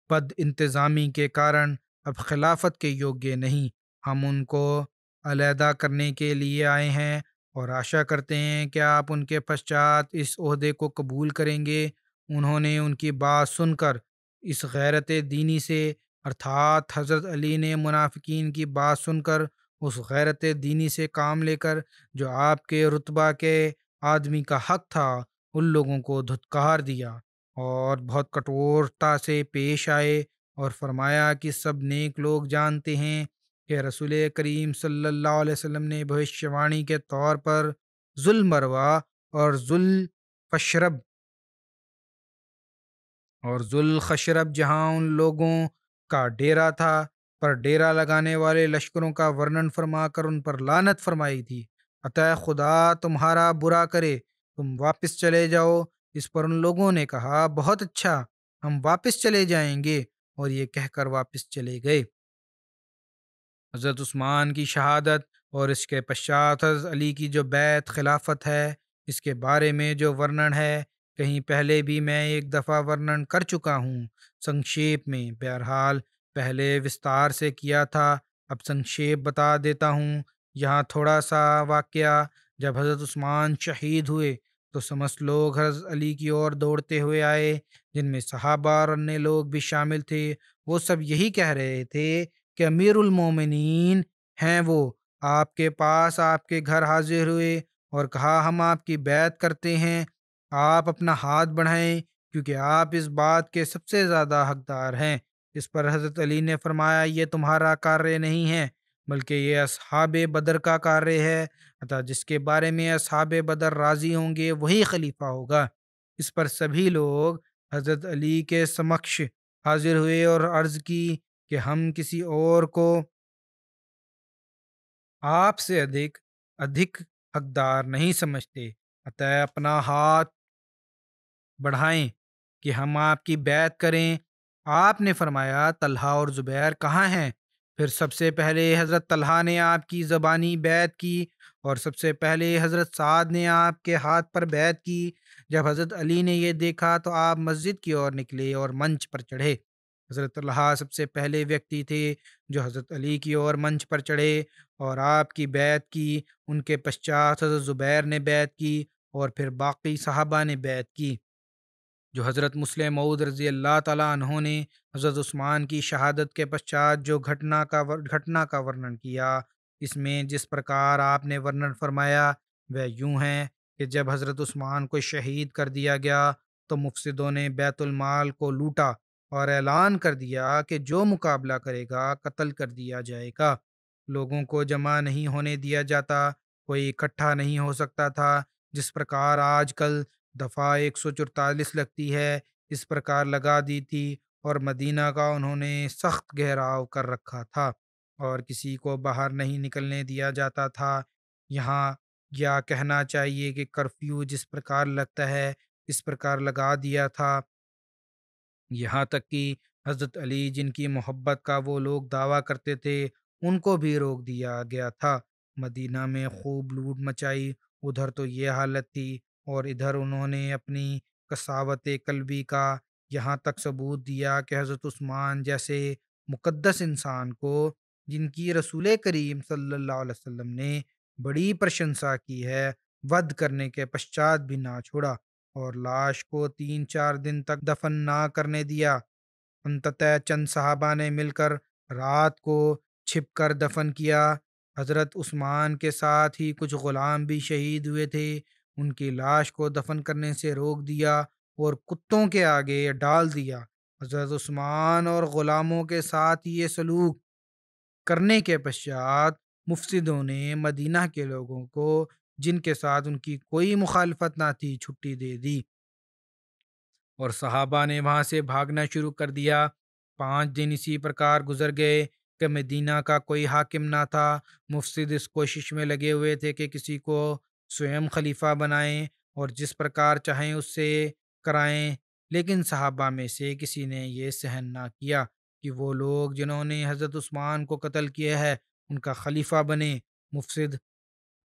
بد انتظامی کے کارن اب خلافت کے یوگیہ نہیں۔ ہم ان کو علیحدہ کرنے کے لیے آئے ہیں اور آشا کرتے ہیں کہ آپ ان کے پشچات اس عہدے کو قبول کریں گے۔ انہوں نے ان کی بات سن کر اس غیرت دینی سے ارتھات حضرت علی نے منافقین کی بات سن کر اس غیرت دینی سے کام لے کر جو آپ کے رتبہ کے آدمی کا حق تھا ان لوگوں کو دھتکار دیا اور بہت کٹورتا سے پیش آئے اور فرمایا کہ سب نیک لوگ جانتے ہیں کہ رسول کریم صلی اللہ علیہ وسلم نے بھوشیوانی کے طور پر ذوالمروا اور ذوالخشرب جہاں ان لوگوں کا ڈیرا تھا پر ڈیرا لگانے والے لشکروں کا ورنن فرما کر ان پر لعنت فرمائی تھی۔ عطا خدا تمہارا برا کرے، تم واپس چلے جاؤ۔ اس پر ان لوگوں نے کہا بہت اچھا، ہم واپس چلے جائیں گے، اور یہ کہہ کر واپس چلے گئے۔ حضرت عثمان کی شہادت اور اس کے پشچات حضرت علی کی جو بیعت خلافت ہے اس کے بارے میں جو ورنن ہے کہیں پہلے بھی میں ایک دفعہ ورنن کر چکا ہوں سنکشیپ میں۔ بہرحال پہلے وستار سے کیا تھا، اب سنکشیپ بتا دیتا ہوں۔ یہاں تھوڑا سا واقعہ، جب حضرت عثمان شہید ہوئے تو سمست لوگ حضرت علی کی اور دوڑتے ہوئے آئے، جن میں صحابہ اور انیہ لوگ بھی شامل تھے۔ وہ سب یہی کہہ رہے تھے کہ امیر المومنین ہیں وہ، آپ کے پاس آپ کے گھر حاضر ہوئے اور کہا ہم آپ کی بیعت کرتے ہیں، آپ اپنا ہاتھ بڑھائیں کیونکہ آپ اس بات کے سب سے زیادہ حقدار ہیں۔ اس پر حضرت علی نے فرمایا یہ تمہارا کاریہ نہیں ہے بلکہ یہ اصحاب بدر کا کاریہ ہے، عطا جس کے بارے میں اصحاب بدر راضی ہوں گے وہی خلیفہ ہوگا۔ اس پر سبھی لوگ حضرت علی کے سمکش حاضر ہوئے اور عرض کی کہ ہم کسی اور کو آپ سے ادھک حقدار نہیں سمجھتے، عطا اپنا ہاتھ بڑھائیں کہ ہم آپ کی بیعت کریں۔ آپ نے فرمایا طلحہ اور زبیر کہاں ہیں؟ پھر سب سے پہلے حضرت طلحہ نے آپ کی زبانی بیعت کی اور سب سے پہلے حضرت سعد نے آپ کے ہاتھ پر بیعت کی۔ جب حضرت علی نے یہ دیکھا تو آپ مسجد کی اور نکلے اور منچ پر چڑھے۔ حضرت طلحہ سب سے پہلے ویکتی تھے جو حضرت علی کی اور منچ پر چڑھے اور آپ کی بیعت کی۔ ان کے پشچات حضرت زبیر نے بیعت کی اور پھر باقی صحابہ نے بیعت کی۔ جو حضرت مسلم موعود رضی اللہ تعالیٰ عنہ نے حضرت عثمان کی شہادت کے پشچات جو گھٹنا کا ورنن کیا، اس میں جس پرکار آپ نے ورنن فرمایا وہ یوں ہے کہ جب حضرت عثمان کو شہید کر دیا گیا تو مفسدوں نے بیت المال کو لوٹا اور اعلان کر دیا کہ جو مقابلہ کرے گا قتل کر دیا جائے گا۔ لوگوں کو جمع نہیں ہونے دیا جاتا، کوئی اکٹھا نہیں ہو سکتا تھا۔ جس پرکار آج کل دفعہ 144 لگتی ہے، اس پرکار لگا دی تھی، اور مدینہ کا انہوں نے سخت گھیراؤ کر رکھا تھا اور کسی کو باہر نہیں نکلنے دیا جاتا تھا۔ یہاں یا کہنا چاہیے کہ کرفیو جس پرکار لگتا ہے اس پرکار لگا دیا تھا، یہاں تک کہ حضرت علی جن کی محبت کا وہ لوگ دعویٰ کرتے تھے ان کو بھی روک دیا گیا تھا۔ مدینہ میں خوب لوٹ مچائی، ادھر تو یہ حالت تھی اور ادھر انہوں نے اپنی قساوت قلبی کا یہاں تک ثبوت دیا کہ حضرت عثمان جیسے مقدس انسان کو، جن کی رسول کریم صلی اللہ علیہ وسلم نے بڑی پرشنسا کی ہے، ود کرنے کے پشچات بھی نہ چھوڑا اور لاش کو 3-4 دن تک دفن نہ کرنے دیا۔ انتتہ چند صحابہ نے مل کر رات کو چھپ کر دفن کیا۔ حضرت عثمان کے ساتھ ہی کچھ غلام بھی شہید ہوئے تھے، ان کی لاش کو دفن کرنے سے روک دیا اور کتوں کے آگے ڈال دیا۔ حضرت عثمان اور غلاموں کے ساتھ یہ سلوک کرنے کے پشچات مفسدوں نے مدینہ کے لوگوں کو، جن کے ساتھ ان کی کوئی مخالفت نہ تھی، چھٹی دے دی اور صحابہ نے وہاں سے بھاگنا شروع کر دیا۔ 5 دن اسی پرکار گزر گئے کہ مدینہ کا کوئی حاکم نہ تھا۔ مفسد اس کوشش میں لگے ہوئے تھے کہ کسی کو سوئم خلیفہ بنائیں اور جس پرکار چاہیں اس سے کرائیں، لیکن صحابہ میں سے کسی نے یہ سہن نہ کیا کہ وہ لوگ جنہوں نے حضرت عثمان کو قتل کیا ہے ان کا خلیفہ بنے۔ مفسد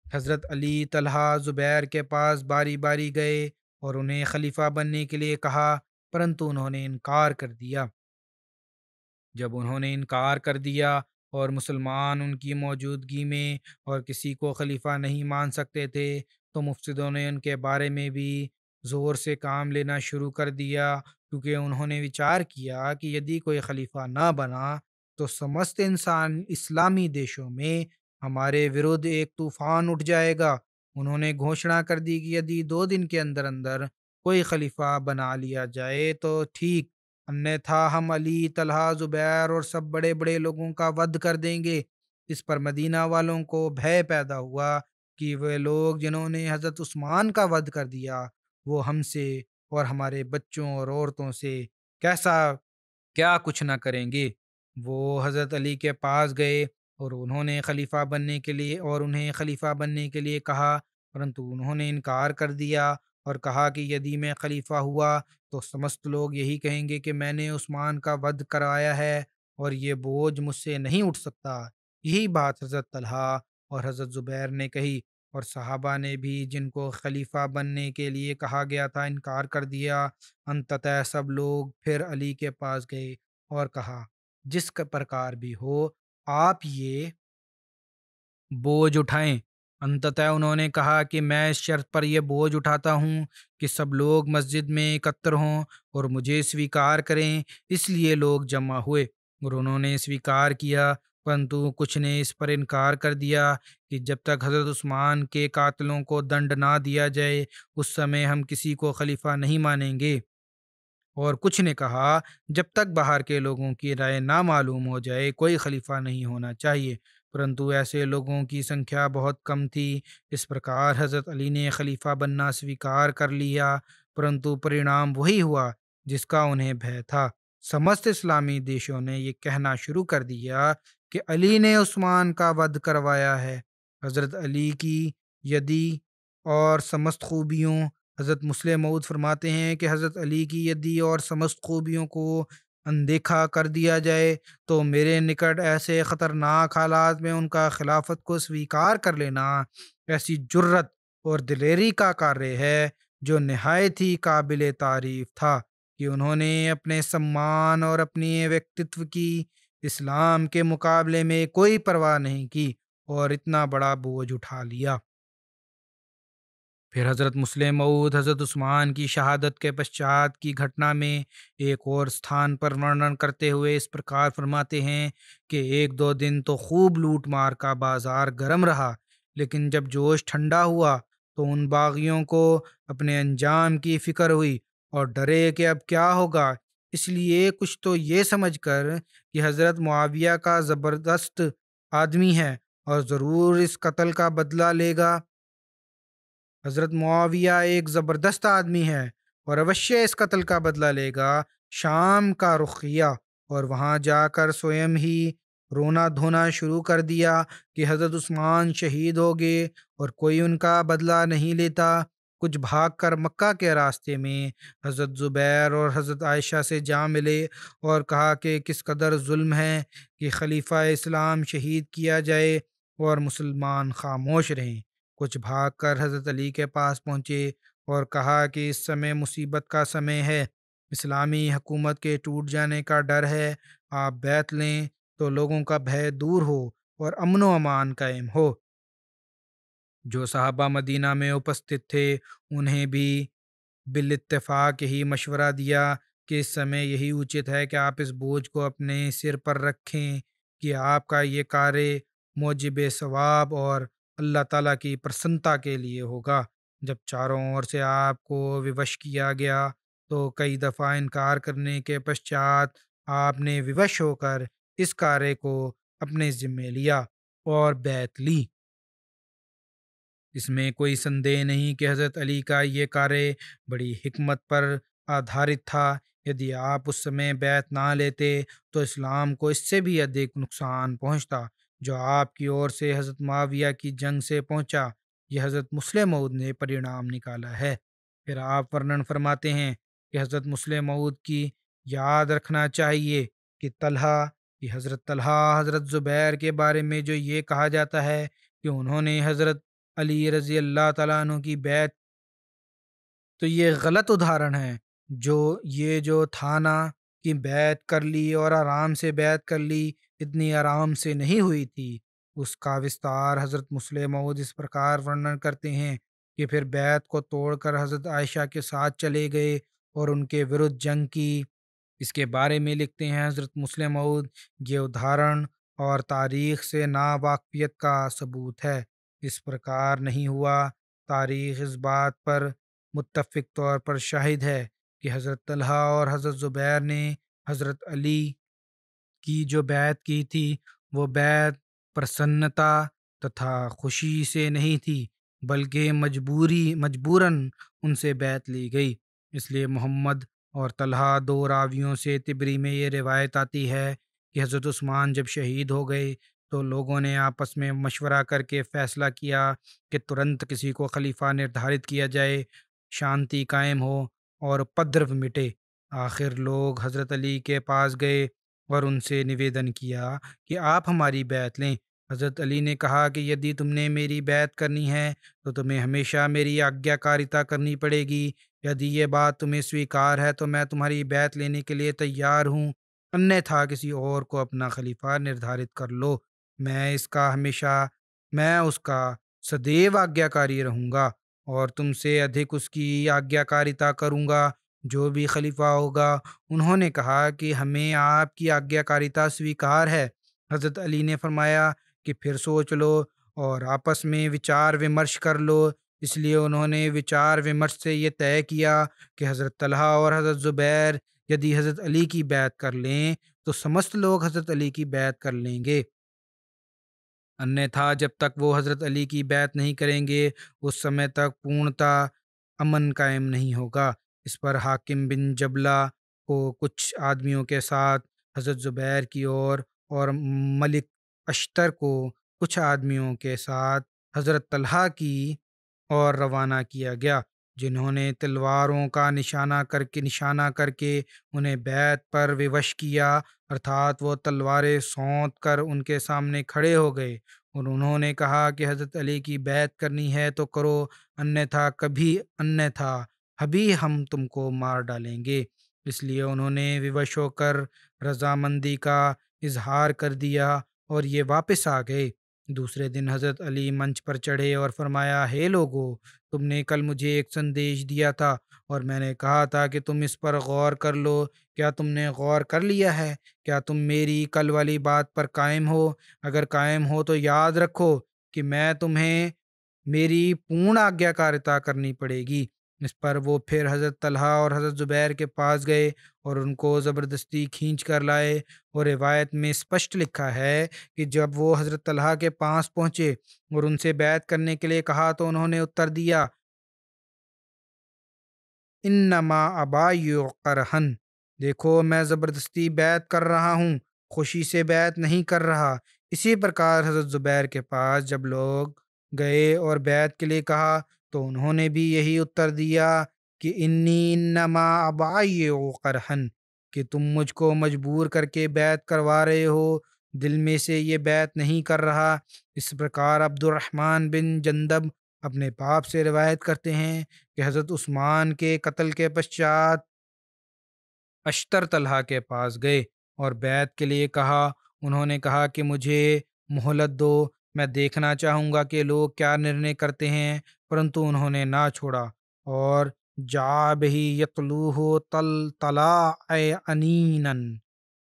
حضرت علی، طلحہ، زبیر کے پاس باری باری گئے اور انہیں خلیفہ بننے کے لیے کہا، پرنتو انہوں نے انکار کر دیا۔ جب انہوں نے انکار کر دیا اور مسلمان ان کی موجودگی میں اور کسی کو خلیفہ نہیں مان سکتے تھے، تو مفسدوں نے ان کے بارے میں بھی زور سے کام لینا شروع کر دیا، کیونکہ انہوں نے وچار کیا کہ یدی کوئی خلیفہ نہ بنا تو سمست انسان اسلامی دیشوں میں ہمارے ورد ایک طوفان اٹھ جائے گا۔ انہوں نے گھوشنا کر دی کہ یدی 2 دن کے اندر اندر کوئی خلیفہ بنا لیا جائے تو ٹھیک، انیتھا ہم علی، طلحہ، زبیر اور سب بڑے بڑے لوگوں کا ود کر دیں گے۔ اس پر مدینہ والوں کو بھے پیدا ہوا کہ وہ لوگ جنہوں نے حضرت عثمان کا ود کر دیا وہ ہم سے اور ہمارے بچوں اور عورتوں سے کیا کچھ نہ کریں گے۔ وہ حضرت علی کے پاس گئے اور انہیں خلیفہ بننے کے لیے کہا، پرنتو انہوں نے انکار کر دیا اور کہا کہ یدی میں خلیفہ ہوا تو سمست لوگ یہی کہیں گے کہ میں نے عثمان کا ود کرایا ہے اور یہ بوجھ مجھ سے نہیں اٹھ سکتا۔ یہی بات حضرت طلحہ اور حضرت زبیر نے کہی اور صحابہ نے بھی، جن کو خلیفہ بننے کے لیے کہا گیا تھا، انکار کر دیا۔ انتتہ سب لوگ پھر علی کے پاس گئے اور کہا، جس کا پرکار بھی ہو آپ یہ بوجھ اٹھائیں۔ انتتہ انہوں نے کہا کہ میں اس شرط پر یہ بوجھ اٹھاتا ہوں کہ سب لوگ مسجد میں اکتر ہوں اور مجھے سویکار کریں۔ اس لیے لوگ جمع ہوئے اور انہوں نے سویکار کیا، پرنتو کچھ نے اس پر انکار کر دیا کہ جب تک حضرت عثمان کے قاتلوں کو دنڈ نہ دیا جائے اس سمے ہم کسی کو خلیفہ نہیں مانیں گے، اور کچھ نے کہا جب تک باہر کے لوگوں کی رائے نہ معلوم ہو جائے کوئی خلیفہ نہیں ہونا چاہیے، پرنتو ایسے لوگوں کی سنکھیا بہت کم تھی۔ اس پرکار حضرت علی نے خلیفہ بننا سویکار کر لیا، پرنتو پرینام وہی ہوا جس کا انہیں بھے تھا۔ سمست اسلامی دیشوں نے یہ کہنا شروع کر دیا کہ علی نے عثمان کا ود کروایا ہے۔ حضرت علی کی یدی اور سمست خوبیوں، حضرت مسلم موعود فرماتے ہیں کہ حضرت علی کی یدی اور سمست خوبیوں کو اندیکھا کر دیا جائے تو میرے نکٹ ایسے خطرناک حالات میں ان کا خلافت کو سویکار کر لینا ایسی جرت اور دلیری کا کاریہ ہے جو نہایت ہی قابل تعریف تھا کہ انہوں نے اپنے سمان اور اپنی ویکتتو کی اسلام کے مقابلے میں کوئی پرواہ نہیں کی اور اتنا بڑا بوجھ اٹھا لیا۔ پھر حضرت مسلم موعود حضرت عثمان کی شہادت کے پشچات کی گھٹنا میں ایک اور استھان پر ورنن کرتے ہوئے اس پرکار فرماتے ہیں کہ 1-2 دن تو خوب لوٹ مار کا بازار گرم رہا، لیکن جب جوش ٹھنڈا ہوا تو ان باغیوں کو اپنے انجام کی فکر ہوئی اور ڈرے کہ اب کیا ہوگا، اس لیے کچھ تو یہ سمجھ کر کہ حضرت معاویہ کا زبردست آدمی ہے اور ضرور اس قتل کا بدلہ لے گا۔ حضرت معاویہ ایک زبردست آدمی ہے اور اوشیہ اس قتل کا بدلہ لے گا۔ شام کا رخ کیا اور وہاں جا کر سوئم ہی رونا دھونا شروع کر دیا کہ حضرت عثمان شہید ہو گئے اور کوئی ان کا بدلہ نہیں لیتا۔ کچھ بھاگ کر مکہ کے راستے میں حضرت زبیر اور حضرت عائشہ سے جا ملے اور کہا کہ کس قدر ظلم ہے کہ خلیفہ اسلام شہید کیا جائے اور مسلمان خاموش رہیں۔ کچھ بھاگ کر حضرت علی کے پاس پہنچے اور کہا کہ اس سمے مصیبت کا سمے ہے، اسلامی حکومت کے ٹوٹ جانے کا ڈر ہے، آپ بیعت لیں تو لوگوں کا بھے دور ہو اور امن و امان قائم ہو۔ جو صحابہ مدینہ میں اپستھت تھے انہیں بھی بالاتفاق یہی مشورہ دیا کہ اس سمے یہی اچت ہے کہ آپ اس بوجھ کو اپنے سر پر رکھیں کہ آپ کا یہ کار موجب ثواب اور اللہ تعالیٰ کی پرسنتا کے لیے ہوگا۔ جب چاروں اور سے آپ کو ووش کیا گیا تو کئی دفعہ انکار کرنے کے پشچات آپ نے ووش ہو کر اس کارے کو اپنے ذمے لیا اور بیعت لی۔ اس میں کوئی سندے نہیں کہ حضرت علی کا یہ کارے بڑی حکمت پر آدھارت تھا۔ یدی آپ اس سمے بیعت نہ لیتے تو اسلام کو اس سے بھی ادھک نقصان پہنچتا جو آپ کی اور سے حضرت معاویہ کی جنگ سے پہنچا۔ یہ حضرت مسلم موعود نے پرینام نکالا ہے۔ پھر آپ ورنن فرماتے ہیں کہ حضرت مسلم موعود کی یاد رکھنا چاہیے کہ حضرت طلحہ حضرت زبیر کے بارے میں جو یہ کہا جاتا ہے کہ انہوں نے حضرت علی رضی اللہ تعالیٰ عنہ کی بیعت، تو یہ غلط ادھارن ہے۔ جو تھا نا کہ بیعت کر لی اور آرام سے بیعت کر لی، اتنی آرام سے نہیں ہوئی تھی۔ اس کا وستار حضرت مسلم موعود اس پرکار ورنن کرتے ہیں کہ پھر بیعت کو توڑ کر حضرت عائشہ کے ساتھ چلے گئے اور ان کے ورد جنگ کی۔ اس کے بارے میں لکھتے ہیں حضرت مسلم موعود، یہ ادھارن اور تاریخ سے ناواقفیت کا ثبوت ہے، اس پرکار نہیں ہوا۔ تاریخ اس بات پر متفق طور پر شاہد ہے کہ حضرت طلحہ اور حضرت زبیر نے حضرت علی کی جو بیعت کی تھی وہ بیعت پرسنتا تتھا خوشی سے نہیں تھی، بلکہ مجبوراً ان سے بیعت لی گئی۔ اس لیے محمد اور طلحہ دو راویوں سے طبری میں یہ روایت آتی ہے کہ حضرت عثمان جب شہید ہو گئے تو لوگوں نے آپس میں مشورہ کر کے فیصلہ کیا کہ ترنت کسی کو خلیفہ نردھارت کیا جائے، شانتی قائم ہو اور اپدرو مٹے۔ آخر لوگ حضرت علی کے پاس گئے اور ان سے نویدن کیا کہ آپ ہماری بیعت لیں۔ حضرت علی نے کہا کہ یدی تم نے میری بیعت کرنی ہے تو تمہیں ہمیشہ میری آگیا کاریتا کرنی پڑے گی۔ یدی یہ بات تمہیں سویکار ہے تو میں تمہاری بیعت لینے کے لیے تیار ہوں، انیتھا کسی اور کو اپنا خلیفہ نردھارت کر لو۔ میں اس کا سدیو آگیا کاری رہوں گا اور تم سے ادھک اس کی آگیا کاریتا کروں گا جو بھی خلیفہ ہوگا۔ انہوں نے کہا کہ ہمیں آپ کی آگیا کاریتا سویکار ہے۔ حضرت علی نے فرمایا کہ پھر سوچ لو اور آپس میں وچار ومرش کر لو۔ اس لیے انہوں نے وچار ومرش سے یہ طے کیا کہ حضرت طلحہ اور حضرت زبیر یدی حضرت علی کی بیعت کر لیں تو سمست لوگ حضرت علی کی بیعت کر لیں گے، انیتھا جب تک وہ حضرت علی کی بیعت نہیں کریں گے اس سمے تک پورنتا امن قائم نہیں ہوگا۔ اس پر حاکم بن جبلہ کو کچھ آدمیوں کے ساتھ حضرت زبیر کی اور ملک اشتر کو کچھ آدمیوں کے ساتھ حضرت طلحہ کی اور روانہ کیا گیا، جنہوں نے تلواروں کا نشانہ کر کے انہیں بیعت پر ووش کیا، ارتھات وہ تلواریں سونت کر ان کے سامنے کھڑے ہو گئے اور انہوں نے کہا کہ حضرت علی کی بیعت کرنی ہے تو کرو، انیتھا ابھی ہم تم کو مار ڈالیں گے۔ اس لیے انہوں نے ووش ہو کر رضامندی کا اظہار کر دیا اور یہ واپس آ گئے۔ دوسرے دن حضرت علی منچ پر چڑھے اور فرمایا، ہے لوگو، تم نے کل مجھے ایک سندیش دیا تھا اور میں نے کہا تھا کہ تم اس پر غور کر لو، کیا تم نے غور کر لیا ہے؟ کیا تم میری کل والی بات پر قائم ہو؟ اگر قائم ہو تو یاد رکھو کہ میں تمہیں میری پورن آگیا کاریتا کرنی پڑے گی۔ اس پر وہ پھر حضرت طلحہ اور حضرت زبیر کے پاس گئے اور ان کو زبردستی کھینچ کر لائے، اور روایت میں اسپشٹ لکھا ہے کہ جب وہ حضرت طلحہ کے پاس پہنچے اور ان سے بیعت کرنے کے لیے کہا تو انہوں نے اتر دیا، انما ابایع قرہن، دیکھو میں زبردستی بیعت کر رہا ہوں، خوشی سے بیعت نہیں کر رہا۔ اسی پرکار حضرت زبیر کے پاس جب لوگ گئے اور بیعت کے لیے کہا تو انہوں نے بھی یہی اتر دیا کہ انی انما ابایع قرہن، کہ تم مجھ کو مجبور کر کے بیعت کروا رہے ہو، دل میں سے یہ بیعت نہیں کر رہا۔ اس پرکار عبد الرحمن بن جندب اپنے باپ سے روایت کرتے ہیں کہ حضرت عثمان کے قتل کے پشچات اشتر طلحہ کے پاس گئے اور بیعت کے لیے کہا۔ انہوں نے کہا کہ مجھے مہلت دو، میں دیکھنا چاہوں گا کہ لوگ کیا نرنے کرتے ہیں، پرنتو انہوں نے نہ چھوڑا اور جا بہی یتلوہ طلاع انینن،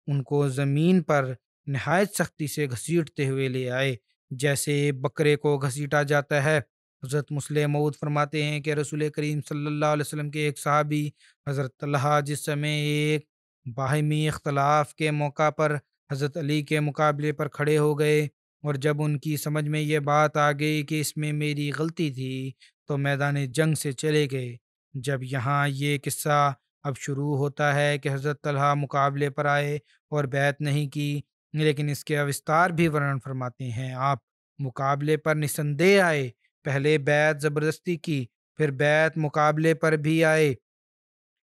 ان کو زمین پر نہایت سختی سے گھسیٹتے ہوئے لے آئے جیسے بکرے کو گھسیٹا جاتا ہے۔ حضرت مسلم موعود فرماتے ہیں کہ رسول کریم صلی اللہ علیہ وسلم کے ایک صحابی حضرت طلحہ جس سمے ایک باہمی اختلاف کے موقع پر حضرت علی کے مقابلے پر کھڑے ہو گئے، اور جب ان کی سمجھ میں یہ بات آ گئی کہ اس میں میری غلطی تھی تو میدان جنگ سے چلے گئے۔ جب یہاں یہ قصہ اب شروع ہوتا ہے کہ حضرت طلحہ مقابلے پر آئے اور بیعت نہیں کی، لیکن اس کے اوستار بھی ورنن فرماتے ہیں۔ آپ مقابلے پر نسندے آئے، پہلے بیعت زبردستی کی، پھر بیعت مقابلے پر بھی آئے،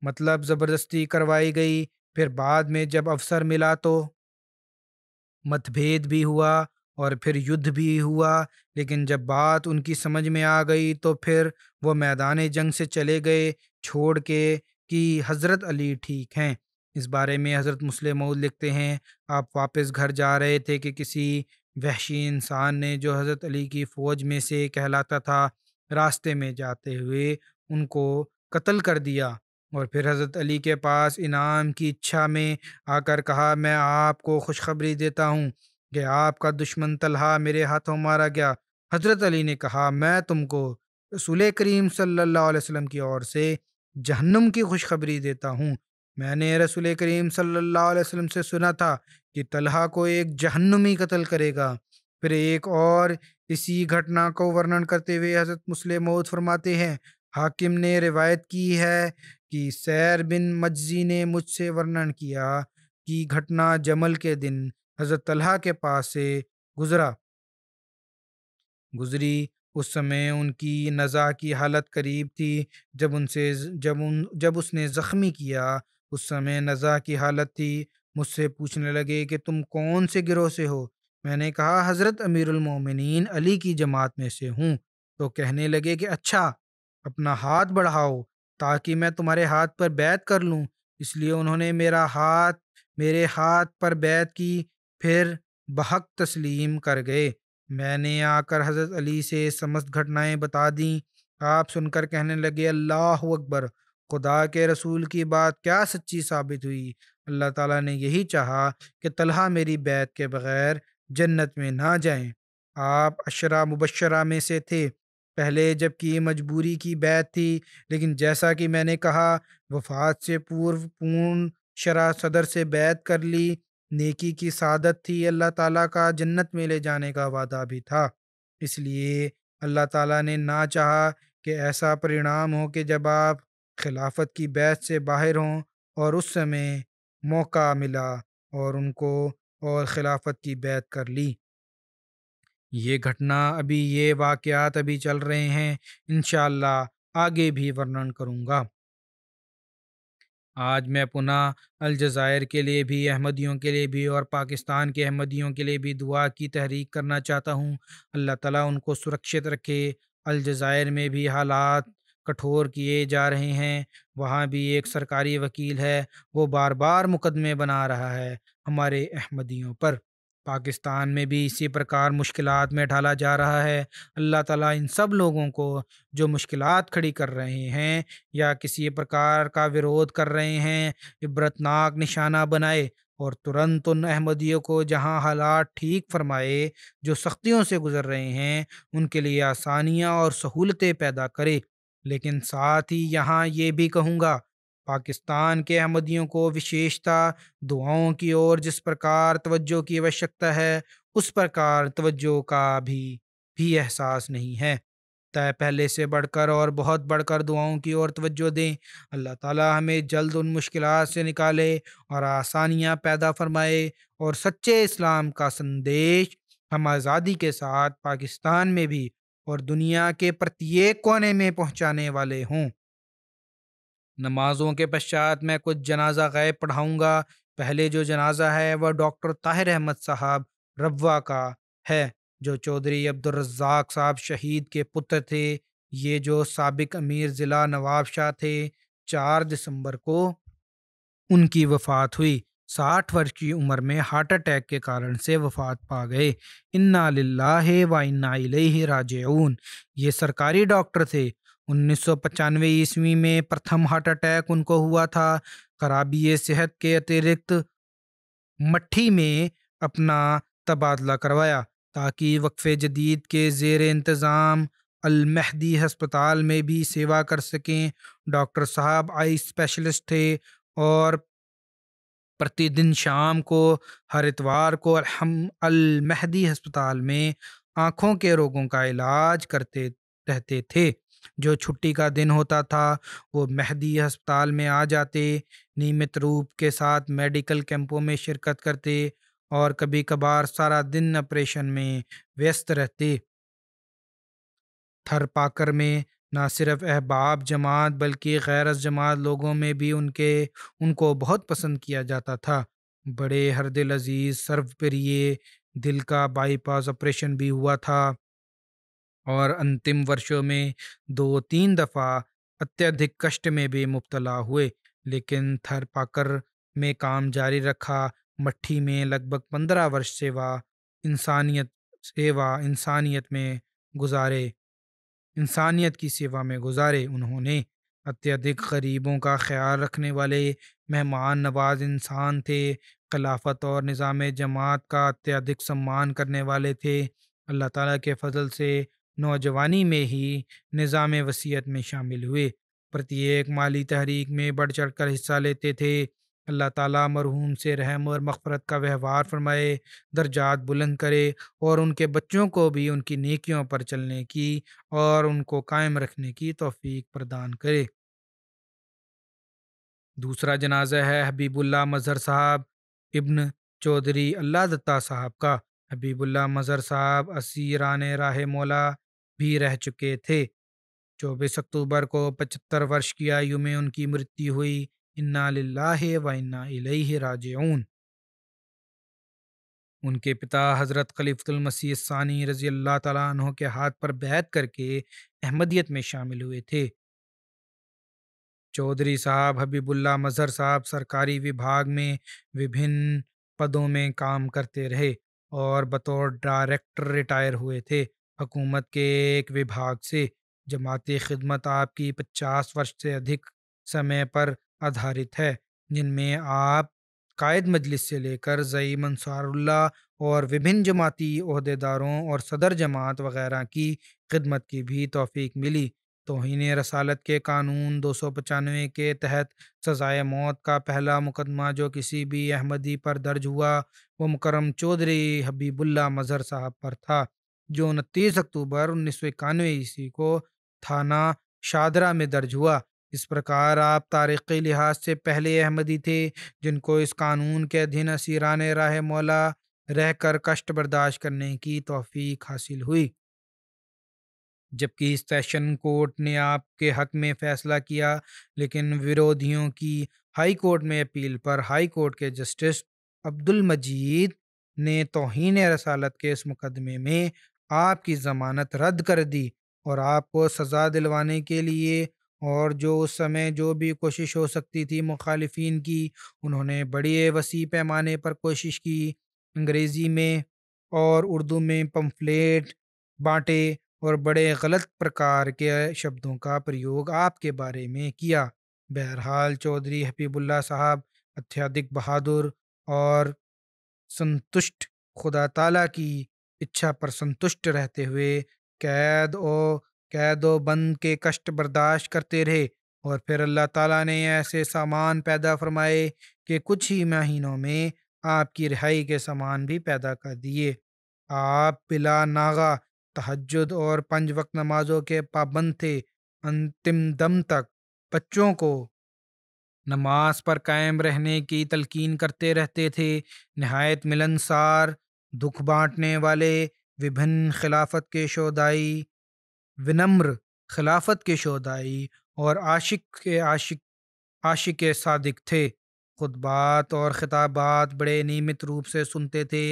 مطلب زبردستی کروائی گئی، پھر بعد میں جب افسر ملا تو مت بھید بھی ہوا اور پھر یدھ بھی ہوا، لیکن جب بات ان کی سمجھ میں آ گئی تو پھر وہ میدان جنگ سے چلے گئے چھوڑ کے کہ حضرت علی ٹھیک ہیں۔ اس بارے میں حضرت مسلم موعود لکھتے ہیں، آپ واپس گھر جا رہے تھے کہ کسی وحشی انسان نے جو حضرت علی کی فوج میں سے کہلاتا تھا راستے میں جاتے ہوئے ان کو قتل کر دیا، اور پھر حضرت علی کے پاس انعام کی اچھا میں آ کر کہا میں آپ کو خوشخبری دیتا ہوں کہ آپ کا دشمن طلحہ میرے ہاتھوں مارا گیا۔ حضرت علی نے کہا میں تم کو رسول کریم صلی اللہ علیہ وسلم کی اور سے جہنم کی خوشخبری دیتا ہوں۔ میں نے رسول کریم صلی اللہ علیہ وسلم سے سنا تھا کہ طلحہ کو ایک جہنمی قتل کرے گا۔ پھر ایک اور اسی گھٹنا کو ورنن کرتے ہوئے حضرت مسلم موعود فرماتے ہیں، حاکم نے روایت کی ہے کہ سیر بن مجزی نے مجھ سے ورنن کیا کہ گھٹنا جمل کے دن حضرت طلحہ کے پاس سے گزری، اس سمے ان کی نزع کی حالت قریب تھی، جب اس نے زخمی کیا اس سمے نزع کی حالت تھی۔ مجھ سے پوچھنے لگے کہ تم کون سے گروہ سے ہو؟ میں نے کہا حضرت امیر المومنین علی کی جماعت میں سے ہوں۔ تو کہنے لگے کہ اچھا، اپنا ہاتھ بڑھاؤ تاکہ میں تمہارے ہاتھ پر بیعت کر لوں۔ اس لیے انہوں نے میرے ہاتھ پر بیعت کی، پھر بحق تسلیم کر گئے۔ میں نے آ کر حضرت علی سے سمست گھٹنائیں بتا دیں۔ آپ سن کر کہنے لگے اللہ اکبر، خدا کے رسول کی بات کیا سچی ثابت ہوئی۔ اللہ تعالیٰ نے یہی چاہا کہ طلحہ میری بیعت کے بغیر جنت میں نہ جائیں۔ آپ عشرہ مبشرہ میں سے تھے پہلے، جبکہ مجبوری کی بیعت تھی، لیکن جیسا کہ میں نے کہا وفات سے پورن شرح صدر سے بیعت کر لی، نیکی کی سعادت تھی، اللہ تعالیٰ کا جنت میں لے جانے کا وعدہ بھی تھا۔ اس لیے اللہ تعالیٰ نے نہ چاہا کہ ایسا پرینام ہو کہ جب آپ خلافت کی بیعت سے باہر ہوں اور اس سمے موقع ملا اور ان کو اور خلافت کی بیعت کر لی۔ یہ واقعات ابھی چل رہے ہیں، انشاءاللہ آگے بھی ورنن کروں گا۔ آج میں پناہ الجزائر کے لیے بھی، احمدیوں کے لیے بھی اور پاکستان کے احمدیوں کے لیے بھی دعا کی تحریک کرنا چاہتا ہوں۔ اللہ تعالیٰ ان کو سرکشت رکھے۔ الجزائر میں بھی حالات کٹھور کیے جا رہے ہیں، وہاں بھی ایک سرکاری وکیل ہے، وہ بار بار مقدمے بنا رہا ہے ہمارے احمدیوں پر۔ پاکستان میں بھی اسی پرکار مشکلات میں ڈالا جا رہا ہے۔ اللہ تعالیٰ ان سب لوگوں کو جو مشکلات کھڑی کر رہے ہیں یا کسی پرکار کا ورودھ کر رہے ہیں عبرتناک نشانہ بنائے، اور ترنت ان احمدیوں کو جہاں حالات ٹھیک فرمائے، جو سختیوں سے گزر رہے ہیں ان کے لیے آسانیاں اور سہولتیں پیدا کرے۔ لیکن ساتھ ہی یہاں یہ بھی کہوں گا، پاکستان کے احمدیوں کو وشیشتا دعاؤں کی اور جس پرکار توجہ کی آوشکتا ہے اس پرکار توجہ کا بھی احساس نہیں ہے۔ طے پہلے سے بڑھ کر اور بہت بڑھ کر دعاؤں کی اور توجہ دیں۔ اللہ تعالیٰ ہمیں جلد ان مشکلات سے نکالے اور آسانیاں پیدا فرمائے اور سچے اسلام کا سندیش ہم آزادی کے ساتھ پاکستان میں بھی اور دنیا کے پرتیک کونے میں پہنچانے والے ہوں۔ نمازوں کے پشچات میں کچھ جنازہ غائب پڑھاؤں گا۔ پہلے جو جنازہ ہے وہ ڈاکٹر طاہر احمد صاحب ربوہ کا ہے، جو چودھری عبدالرزاق صاحب شہید کے پتر تھے۔ یہ جو سابق امیر ضلع نواب شاہ تھے، 4 دسمبر کو ان کی وفات ہوئی۔ 60 ورش کی عمر میں ہارٹ اٹیک کے کارن سے وفات پا گئے۔ انا للہ و انا الیہ راجعون۔ یہ سرکاری ڈاکٹر تھے۔ 1995 میں پرتھم ہارٹ اٹیک ان کو ہوا تھا۔ خرابی صحت کے اترکت مٹھی میں اپنا تبادلہ کروایا تاکہ وقف جدید کے زیر انتظام المہدی ہسپتال میں بھی سیوا کر سکیں۔ ڈاکٹر صاحب آئی اسپیشلسٹ تھے اور پرتی دن شام کو ہر اتوار کو المہدی ہسپتال میں آنکھوں کے روگوں کا علاج کرتے رہتے تھے۔ جو چھٹی کا دن ہوتا تھا وہ مہدی ہسپتال میں آ جاتے، نیمت روپ کے ساتھ میڈیکل کیمپوں میں شرکت کرتے اور کبھی کبھار سارا دن آپریشن میں ویست رہتے۔ تھر پاکر میں نہ صرف احباب جماعت بلکہ غیر از جماعت لوگوں میں بھی ان کو بہت پسند کیا جاتا تھا۔ بڑے ہر دل عزیز سرو دل کا بائی پاس آپریشن بھی ہوا تھا اور انتم ورشوں میں 2-3 دفعہ اتیادھک کشٹ میں بھی مبتلا ہوئے، لیکن تھر پاکر میں کام جاری رکھا۔ مٹھی میں لگ بھگ 15 ورش انسانیت کی سیوا میں گزارے۔ انہوں نے اتیادھک غریبوں کا خیال رکھنے والے مہمان نواز انسان تھے، خلافت اور نظام جماعت کا اتیادھک سمان کرنے والے تھے۔ اللہ تعالیٰ کے فضل سے نوجوانی میں ہی نظام وصیت میں شامل ہوئے، پرتیک مالی تحریک میں بڑھ چڑھ کر حصہ لیتے تھے۔ اللہ تعالیٰ مرحوم سے رحم اور مغفرت کا وہوار فرمائے، درجات بلند کرے اور ان کے بچوں کو بھی ان کی نیکیوں پر چلنے کی اور ان کو قائم رکھنے کی توفیق پردان کرے۔ دوسرا جنازہ ہے حبیب اللہ مظہر صاحب ابن چودھری اللہ دتا صاحب کا۔ حبیب اللہ مظہر صاحب اسیران راہ مولا بھی رہ چکے تھے۔ 24 اکتوبر کو 75 ورش کی آیو میں ان کی مرتیو ہوئی۔ انا للہ و انا الیہ راجعون۔ ان کے پتا حضرت خلیفۃ المسیح الثانی رضی اللہ تعالیٰ عنہ کے ہاتھ پر بیعت کر کے احمدیت میں شامل ہوئے تھے۔ چودھری صاحب حبیب اللہ مظہر صاحب سرکاری وبھاگ میں وبھن پدوں میں کام کرتے رہے اور بطور ڈائریکٹر ریٹائر ہوئے تھے۔ حکومت کے ایک وبھاگ سے جماعتی خدمت آپ کی 50 ورش سے ادھک سمے پر آدھارت ہے، جن میں آپ قائد مجلس سے لے کر زعیم انصار اللہ اور وبھن جماعتی عہدیداروں اور صدر جماعت وغیرہ کی خدمت کی بھی توفیق ملی۔ توہین رسالت کے قانون 295 کے تحت سزائے موت کا پہلا مقدمہ جو کسی بھی احمدی پر درج ہوا وہ مکرم چودھری حبیب اللہ مظہر صاحب پر تھا، جو 29 اکتوبر 1991 کو تھانہ شادرہ میں درج ہوا۔ اس پرکار آپ تاریخی لحاظ سے پہلے احمدی تھے جن کو اس قانون کے ادھین اسیران راہ مولا رہ کر کشٹ برداشت کرنے کی توفیق حاصل ہوئی۔ جبکہ سیشن کورٹ نے آپ کے حق میں فیصلہ کیا، لیکن ورودھیوں کی ہائی کورٹ میں اپیل پر ہائی کورٹ کے جسٹس عبد المجید نے توہین رسالت کے اس مقدمے میں آپ کی ضمانت رد کر دی اور آپ کو سزا دلوانے کے لیے اور جو اس سمے جو بھی کوشش ہو سکتی تھی مخالفین کی، انہوں نے بڑی وسیع پیمانے پر کوشش کی۔ انگریزی میں اور اردو میں پمفلیٹ بانٹے اور بڑے غلط پرکار کے شبدوں کا پریوگ آپ کے بارے میں کیا۔ بہرحال چودھری حبیب اللہ صاحب اتیادھک بہادر اور سنتشٹ خدا تعالیٰ کی اچھا پر سنتشٹ رہتے ہوئے قید و قید و بند کے کشٹ برداشت کرتے رہے، اور پھر اللہ تعالیٰ نے ایسے سامان پیدا فرمائے کہ کچھ ہی مہینوں میں آپ کی رہائی کے سامان بھی پیدا کر دیے۔ آپ بلا ناغہ تہجد اور 5 وقت نمازوں کے پابند تھے۔ انتم دم تک بچوں کو نماز پر قائم رہنے کی تلقین کرتے رہتے تھے۔ نہایت ملنسار، دکھ بانٹنے والے، وبھن خلافت کے شودائی، ونمر خلافت کے شودائی اور عاشق صادق تھے۔ خطبات اور خطابات بڑے نیمت روپ سے سنتے تھے،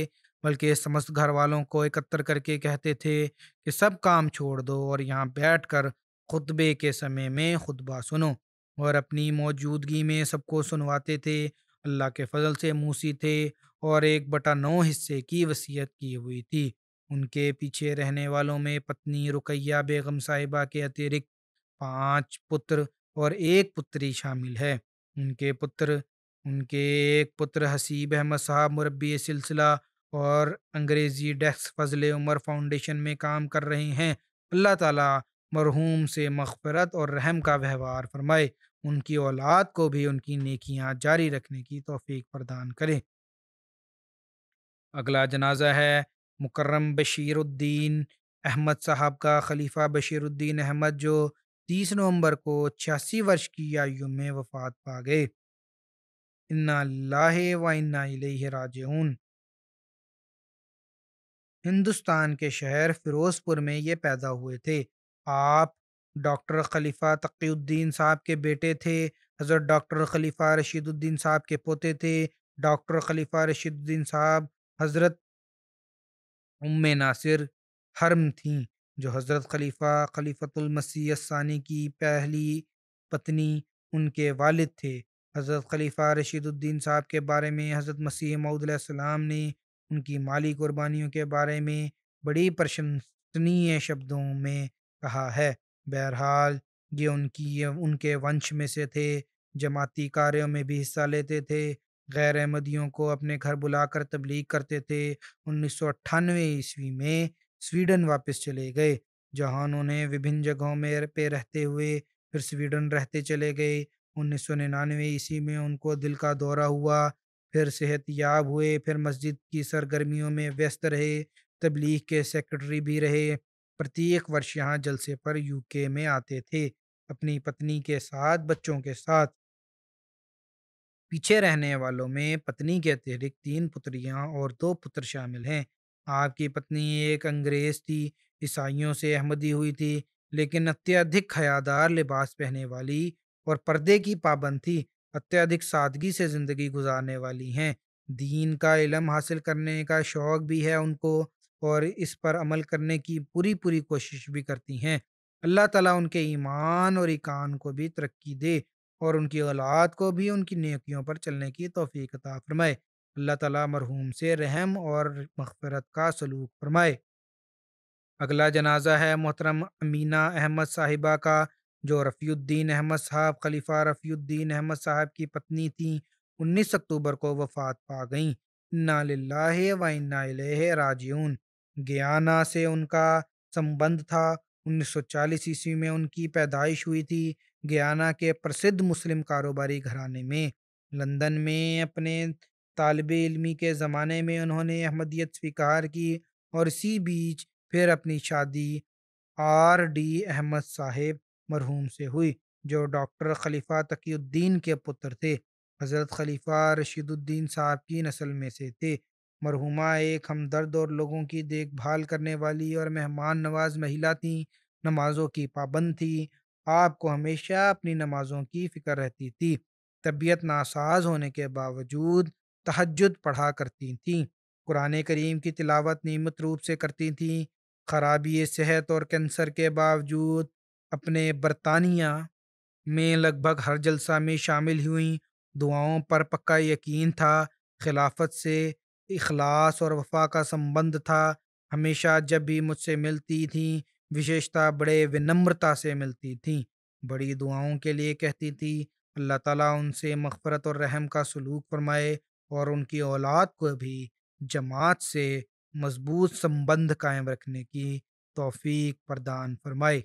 بلکہ سمست گھر والوں کو اکتر کر کے کہتے تھے کہ سب کام چھوڑ دو اور یہاں بیٹھ کر خطبے کے سمے میں خطبہ سنو، اور اپنی موجودگی میں سب کو سنواتے تھے۔ اللہ کے فضل سے موسی تھے اور 1/9 حصے کی وصیت کی ہوئی تھی۔ ان کے پیچھے رہنے والوں میں پتنی رقیہ بیگم صاحبہ کے اترکت 5 پتر اور 1 پتری شامل ہے۔ ان کے ایک پتر حسیب احمد صاحب مربی سلسلہ اور انگریزی ڈیسک فضل عمر فاؤنڈیشن میں کام کر رہے ہیں۔ اللہ تعالیٰ مرحوم سے مغفرت اور رحم کا وہوار فرمائے، ان کی اولاد کو بھی ان کی نیکیاں جاری رکھنے کی توفیق پردان کرے۔ اگلا جنازہ ہے مکرم بشیر الدین احمد صاحب کا۔ خلیفہ بشیر الدین احمد جو 30 نومبر کو 86 ورش کی آیو میں وفات پا گئے۔ انا للہ و انا الیہ راجعون۔ ہندوستان کے شہر فیروز پور میں یہ پیدا ہوئے تھے۔ آپ ڈاکٹر خلیفہ تقی الدین صاحب کے بیٹے تھے۔ حضرت ڈاکٹر خلیفہ رشید الدین صاحب کے پوتے تھے۔ ڈاکٹر خلیفہ رشید الدین صاحب حضرت ام ناصر حرم تھیں، جو حضرت خلیفۃ المسیح الثانی کی پہلی پتنی ان کے والد تھے۔ حضرت خلیفہ رشید الدین صاحب کے بارے میں حضرت مسیح موعود علیہ السلام نے ان کی مالی قربانیوں کے بارے میں بڑی پرشنسنیہ شبدوں میں کہا ہے۔ بہرحال یہ ان کے ونش میں سے تھے، جماعتی کاریوں میں بھی حصہ لیتے تھے، غیر احمدیوں کو اپنے گھر بلا کر تبلیغ کرتے تھے۔ 1998 میں سویڈن واپس چلے گئے، جہاں انہوں نے وبھن جگہوں میں رہتے ہوئے پھر سویڈن رہتے چلے گئے۔ 1999 میں ان کو دل کا دورہ ہوا، پھر صحت یاب ہوئے، پھر مسجد کی سرگرمیوں میں ویست رہے، تبلیغ کے سیکرٹری بھی رہے۔ پرتیک ورش یہاں جلسے پر UK میں آتے تھے، اپنی پتنی کے ساتھ، بچوں کے ساتھ۔ پیچھے رہنے والوں میں پتنی کے اترکت 3 پتریاں اور 2 پتر شامل ہیں۔ آپ کی پتنی ایک انگریز تھی، عیسائیوں سے احمدی ہوئی تھی، لیکن اتیادھک حیادار لباس پہننے والی اور پردے کی پابند تھی۔ اتیادھک سادگی سے زندگی گزارنے والی ہیں۔ دین کا علم حاصل کرنے کا شوق بھی ہے ان کو، اور اس پر عمل کرنے کی پوری کوشش بھی کرتی ہیں۔ اللہ تعالیٰ ان کے ایمان اور ایقان کو بھی ترقی دے، اور ان کی اولاد کو بھی ان کی نیکیوں پر چلنے کی توفیق عطا فرمائے۔ اللہ تعالیٰ مرحوم سے رحم اور مغفرت کا سلوک فرمائے۔ اگلا جنازہ ہے محترم امینہ احمد صاحبہ کا، جو رفیع الدین احمد صاحب خلیفہ رفیع الدین احمد صاحب کی پتنی تھیں۔ 19 اکتوبر کو وفات پا گئیں۔ انا للہ و انا الیہ راجعون۔ گیانا سے ان کا سمبند تھا۔ 1940 میں ان کی پیدائش ہوئی تھی۔ گیانا کے پرسدھ مسلم کاروباری گھرانے میں۔ لندن میں اپنے طالب علمی کے زمانے میں انہوں نے احمدیت سویکار کی، اور اسی بیچ پھر اپنی شادی RD احمد صاحب مرحوم سے ہوئی، جو ڈاکٹر خلیفہ تقی الدین کے پتر تھے۔ حضرت خلیفہ رشید الدین صاحب کی نسل میں سے تھے۔ مرحومہ ایک ہمدرد اور لوگوں کی دیکھ بھال کرنے والی اور مہمان نواز مہیلا تھیں۔ نمازوں کی پابند تھی۔ آپ کو ہمیشہ اپنی نمازوں کی فکر رہتی تھی۔ طبیعت ناساز ہونے کے باوجود تہجد پڑھا کرتی تھیں۔ قرآن کریم کی تلاوت نیمت روپ سے کرتی تھیں۔ خرابی صحت اور کینسر کے باوجود اپنے برطانیہ میں لگ بھگ ہر جلسہ میں شامل ہوئیں۔ دعاؤں پر پکا یقین تھا۔ خلافت سے اخلاص اور وفا کا سمبند تھا۔ ہمیشہ جب بھی مجھ سے ملتی تھیں، وشیشتا بڑے ونمرتا سے ملتی تھیں، بڑی دعاؤں کے لیے کہتی تھی۔ اللہ تعالیٰ ان سے مغفرت اور رحم کا سلوک فرمائے، اور ان کی اولاد کو بھی جماعت سے مضبوط سمبند قائم رکھنے کی توفیق پردان فرمائے۔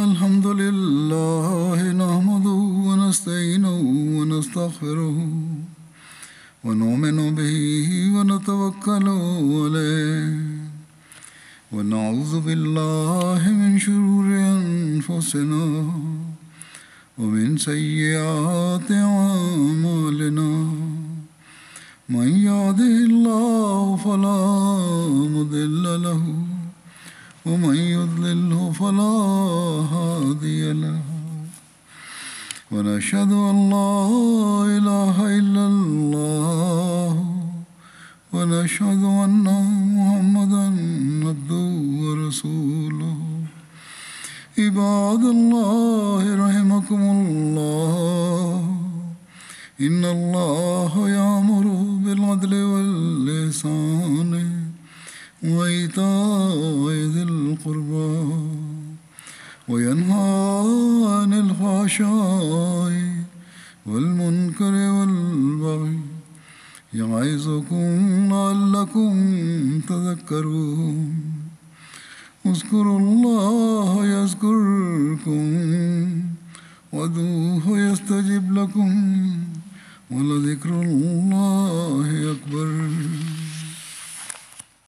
الحمد لله نحمده ونستعينه ونستغفره ونؤمن به ونتوكل عليه ونعوذ بالله من شرور أنفسنا ومن سيئات أعمالنا من يهده الله فلا مضل له ومن يضلله فلا هادي له ونشهد أن لا إله إلا الله ونشهد أن محمدا عبده ورسوله عباد الله رحمكم الله إن الله يأمر بالعدل والإحسان وإيتاء ذي القربى وينهى عن الفحشاء والمنكر والبغي يعظكم لعلكم تذكرون اذكروا الله يذكركم وادعوه يستجب لكم ولذكر الله